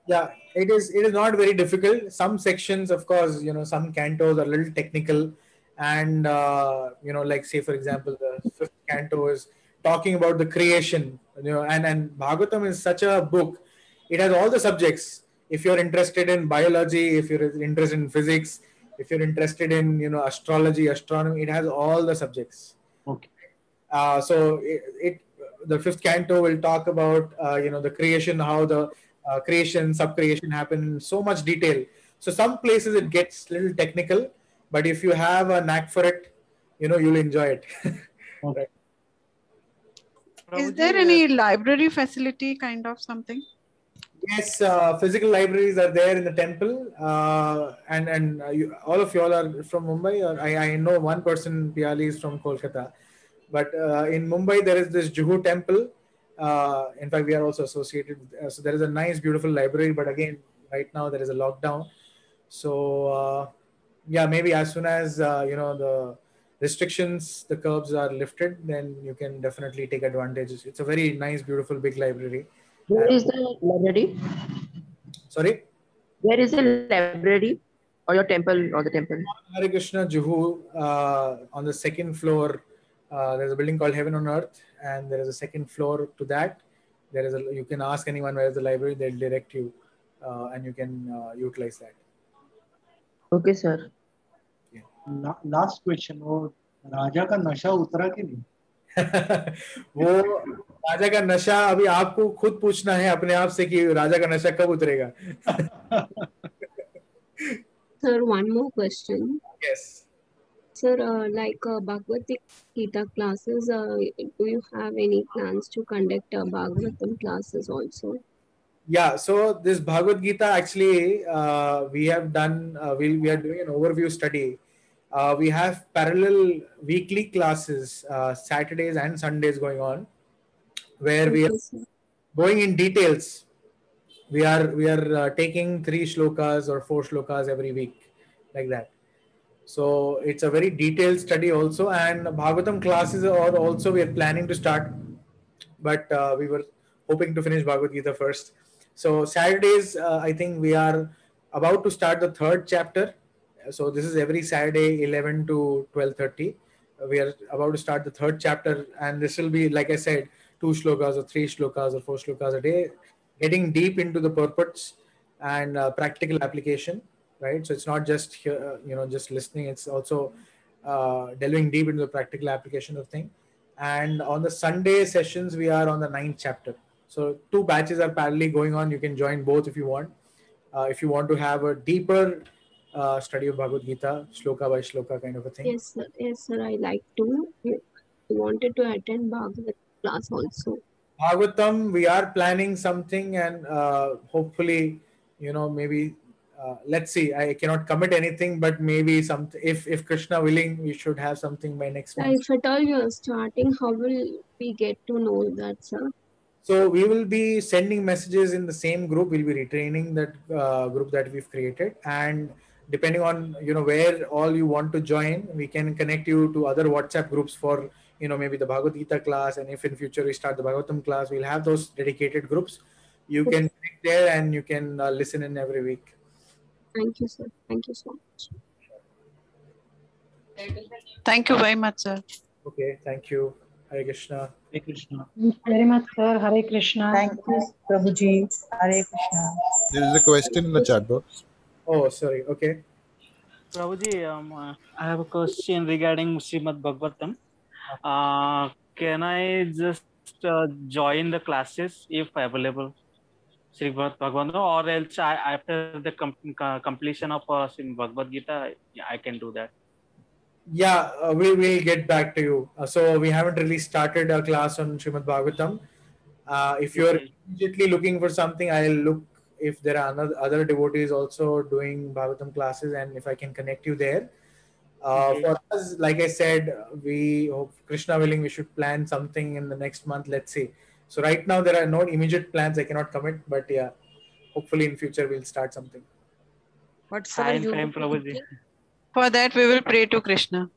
Yeah, it is not very difficult. Some sections, of course, some cantos are a little technical. And, like say, for example, the 5th canto is talking about the creation, and Bhagavatam is such a book. It has all the subjects. If you're interested in biology, if you're interested in physics, if you're interested in, astrology, astronomy, it has all the subjects.
Okay.
So the 5th canto will talk about, the creation, how the creation, sub-creation happen in so much detail. So some places it gets a little technical, but if you have a knack for it, you'll enjoy it.
Okay.
Is there any library facility kind of something?
Yes, physical libraries are there in the temple, and all of you all are from Mumbai, or I know one person, Piali, is from Kolkata, but in Mumbai there is this Juhu temple. In fact, we are also associated with, so there is a nice, beautiful library, but again, right now there is a lockdown. So yeah, maybe as soon as the restrictions, the curbs are lifted, then you can definitely take advantage. It's a very nice, beautiful, big library.
Where is the library?
Sorry?
Where is the library or your temple or the temple?
Hare Krishna Juhu, on the 2nd floor, there's a building called Heaven on Earth, and there is a 2nd floor to that. You can ask anyone where is the library, they'll direct you, and you can utilize that.
Okay, sir.
Yeah.
Last question. वो राजा का नशा उतरा कि नहीं?
वो राजा का नशा अभी आपको खुद पूछना है अपने आप से कि राजा का नशा कब उतरेगा.
Sir, one more question.
Yes.
Sir, like Bhagavad Gita classes, do you have any plans to conduct Bhagavatam classes also?
Yeah, so this Bhagavad Gita actually we have done, we are doing an overview study. We have parallel weekly classes, Saturdays and Sundays going on, where we are going in details. We are taking 3 shlokas or 4 shlokas every week, like that. So it's a very detailed study also, and Bhagavatam classes are also we are planning to start, but we were hoping to finish Bhagavad Gita first. So Saturdays, I think we are about to start the third chapter. So this is every Saturday, 11 to 12:30. We are about to start the third chapter, and this will be, like I said, 2 shlokas or 3 shlokas or 4 shlokas a day, getting deep into the purports and practical application. Right. So it's not just here, just listening. It's also delving deep into the practical application of thing. And on the Sunday sessions, we are on the 9th chapter. So 2 batches are parallelly going on. You can join both if you want. If you want to have a deeper study of Bhagavad Gita, shloka by shloka kind of a thing.
Yes, sir. Yes, sir. I like to. I wanted to attend Bhagavad class also.
Bhagavatam, we are planning something, and hopefully, maybe let's see. I cannot commit anything, but maybe something. If Krishna willing, we should have something by next month.
If at all you are starting, how will we get to know that, sir?
So we will be sending messages in the same group. We'll be retraining that group that we've created, and depending on where all you want to join, we can connect you to other WhatsApp groups for maybe the Bhagavad Gita class, and if in future we start the Bhagavatam class, we'll have those dedicated groups. You can connect there and you can listen in every week.
Thank you, sir. Thank you so much.
Thank you very much, sir.
Okay, thank you. Hare Krishna.
Hare Krishna.
Thank you very much, sir. Hare Krishna.
Thank you, Prabhuji. Hare Krishna.
There is a question in the chat box.
Oh, sorry. Okay.
Prabhuji, I have a question regarding Srimad Bhagavatam. Can I just join the classes if available, Srimad Bhagavatam, or else after the completion of Srimad Bhagavad Gita, I can do that?
Yeah, we will get back to you. So we haven't really started a class on Srimad Bhagavatam. If you're immediately looking for something, I'll look if there are other devotees also doing Bhagavatam classes, and if I can connect you there. For us, like I said, we hope, Krishna willing, we should plan something in the next month. Let's see. So right now there are no immediate plans. I cannot commit, but yeah, hopefully in future we'll start something.
But sir, you
Prabhuji.
For that, we will pray to Krishna.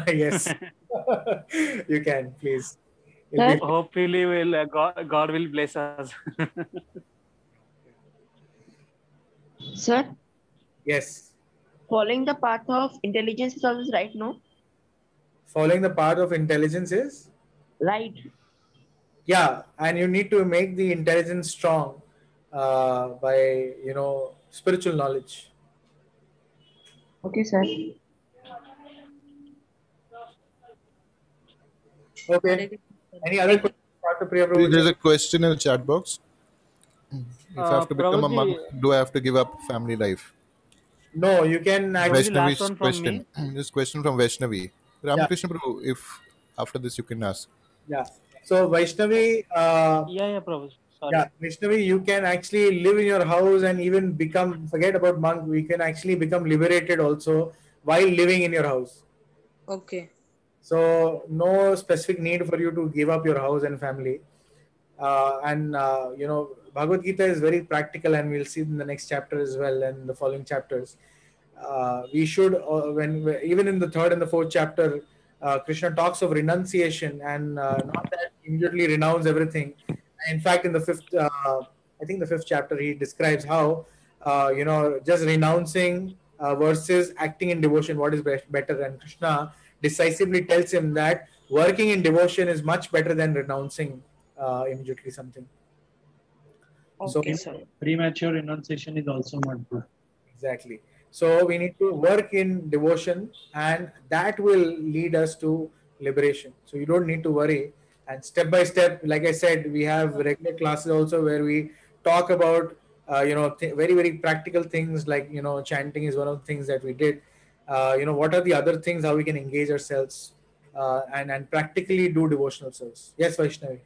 Yes, you can, please.
Hopefully, God will bless us.
Sir,
Yes.
following the path of intelligence is always right, no?
Following the path of intelligence is?
Right.
Yeah, and you need to make the intelligence strong by, spiritual knowledge.
Okay, sir.
Okay. Any other questions, Dr. Priya Prabhuji?
There's a question in the chat box. If I have to become a monk,
Prabhuji,
do I have to give up family life?
No, you can actually.
last
Vaishnavi's
one from
question.
me.
This question from Vaishnavi.
Yeah.
Ramakrishna Prabhu, if after this you can ask.
Yeah. So Vaishnavi,
Yeah, Prabhuji. Sorry.
yeah, Vaishnavi, you can actually live in your house and even forget about monk. We can actually become liberated also while living in your house.
okay.
So no specific need for you to give up your house and family. Bhagavad Gita is very practical, and we'll see in the next chapter as well and the following chapters. We should, even in the third and the fourth chapter, Krishna talks of renunciation, and not that immediately renounce everything. In fact, in the fifth chapter, he describes how, just renouncing versus acting in devotion, what is better. And Krishna decisively tells him that working in devotion is much better than renouncing immediately something.
Okay,
So,
sir.
Premature renunciation is also not good.
exactly. So we need to work in devotion, and that will lead us to liberation. So you don't need to worry. And step by step, like I said, we have regular classes also where we talk about, very, very practical things like, chanting is one of the things that we did. What are the other things, how we can engage ourselves and practically do devotional service. Yes, Vaishnavi.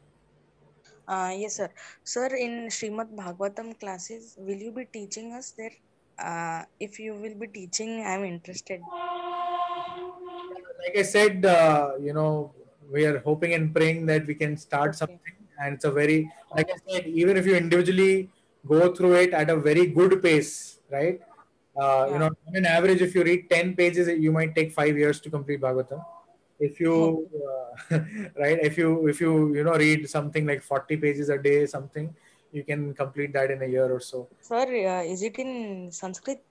Yes, sir. Sir, in Srimad Bhagavatam classes, will you be teaching us there? If you will be teaching, I'm interested.
Like I said, we are hoping and praying that we can start something. And it's a very, like I said, even if you individually go through it at a very good pace, right? You know, on an average, if you read 10 pages, you might take 5 years to complete Bhagavatam. If you right, if you you know read something like 40 pages a day, something, you can complete that in a year or so.
Sir, is it in Sanskrit?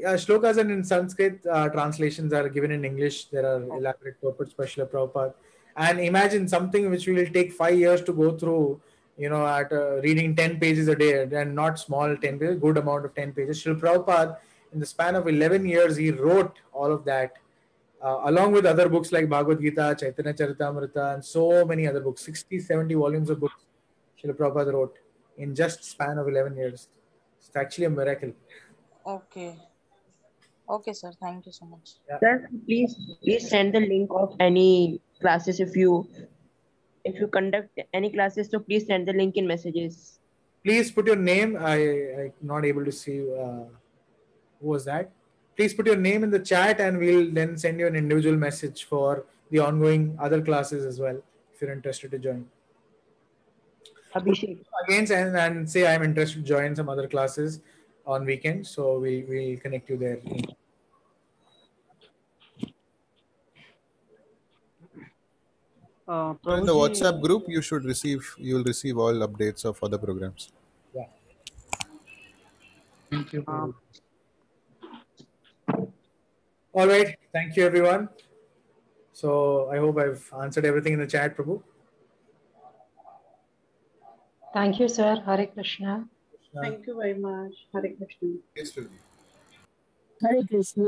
Shlokas and in Sanskrit, translations are given in English. There are elaborate purports by Srila Prabhupada. And imagine something which will take 5 years to go through, you know, at reading 10 pages a day, and not small 10 pages, good amount of 10 pages. Srila Prabhupada, in the span of 11 years, he wrote all of that, along with other books like Bhagavad Gita, Chaitanya Charitamrita, and so many other books. 60, 70 volumes of books Srila Prabhupada wrote in just span of 11 years. It's actually a miracle.
Okay. Okay, sir. Thank you so much.
Sir, please send the link of any classes if you conduct any classes. So please send the link in messages.
Please put your name. I'm not able to see who was that. Please put your name in the chat, and we'll then send you an individual message for the ongoing other classes as well, if you're interested to join.
Abhishek.
Again, and say I'm interested to join some other classes on weekends, so we'll connect you there.
In the WhatsApp group, you will receive all updates of other programs.
Yeah. Thank you. All right. Thank you, everyone. So I hope I've answered everything in the chat, Prabhu.
Thank you, sir. Hare Krishna.
Thank you very much. Hare Krishna.
Yes,
Hare Krishna.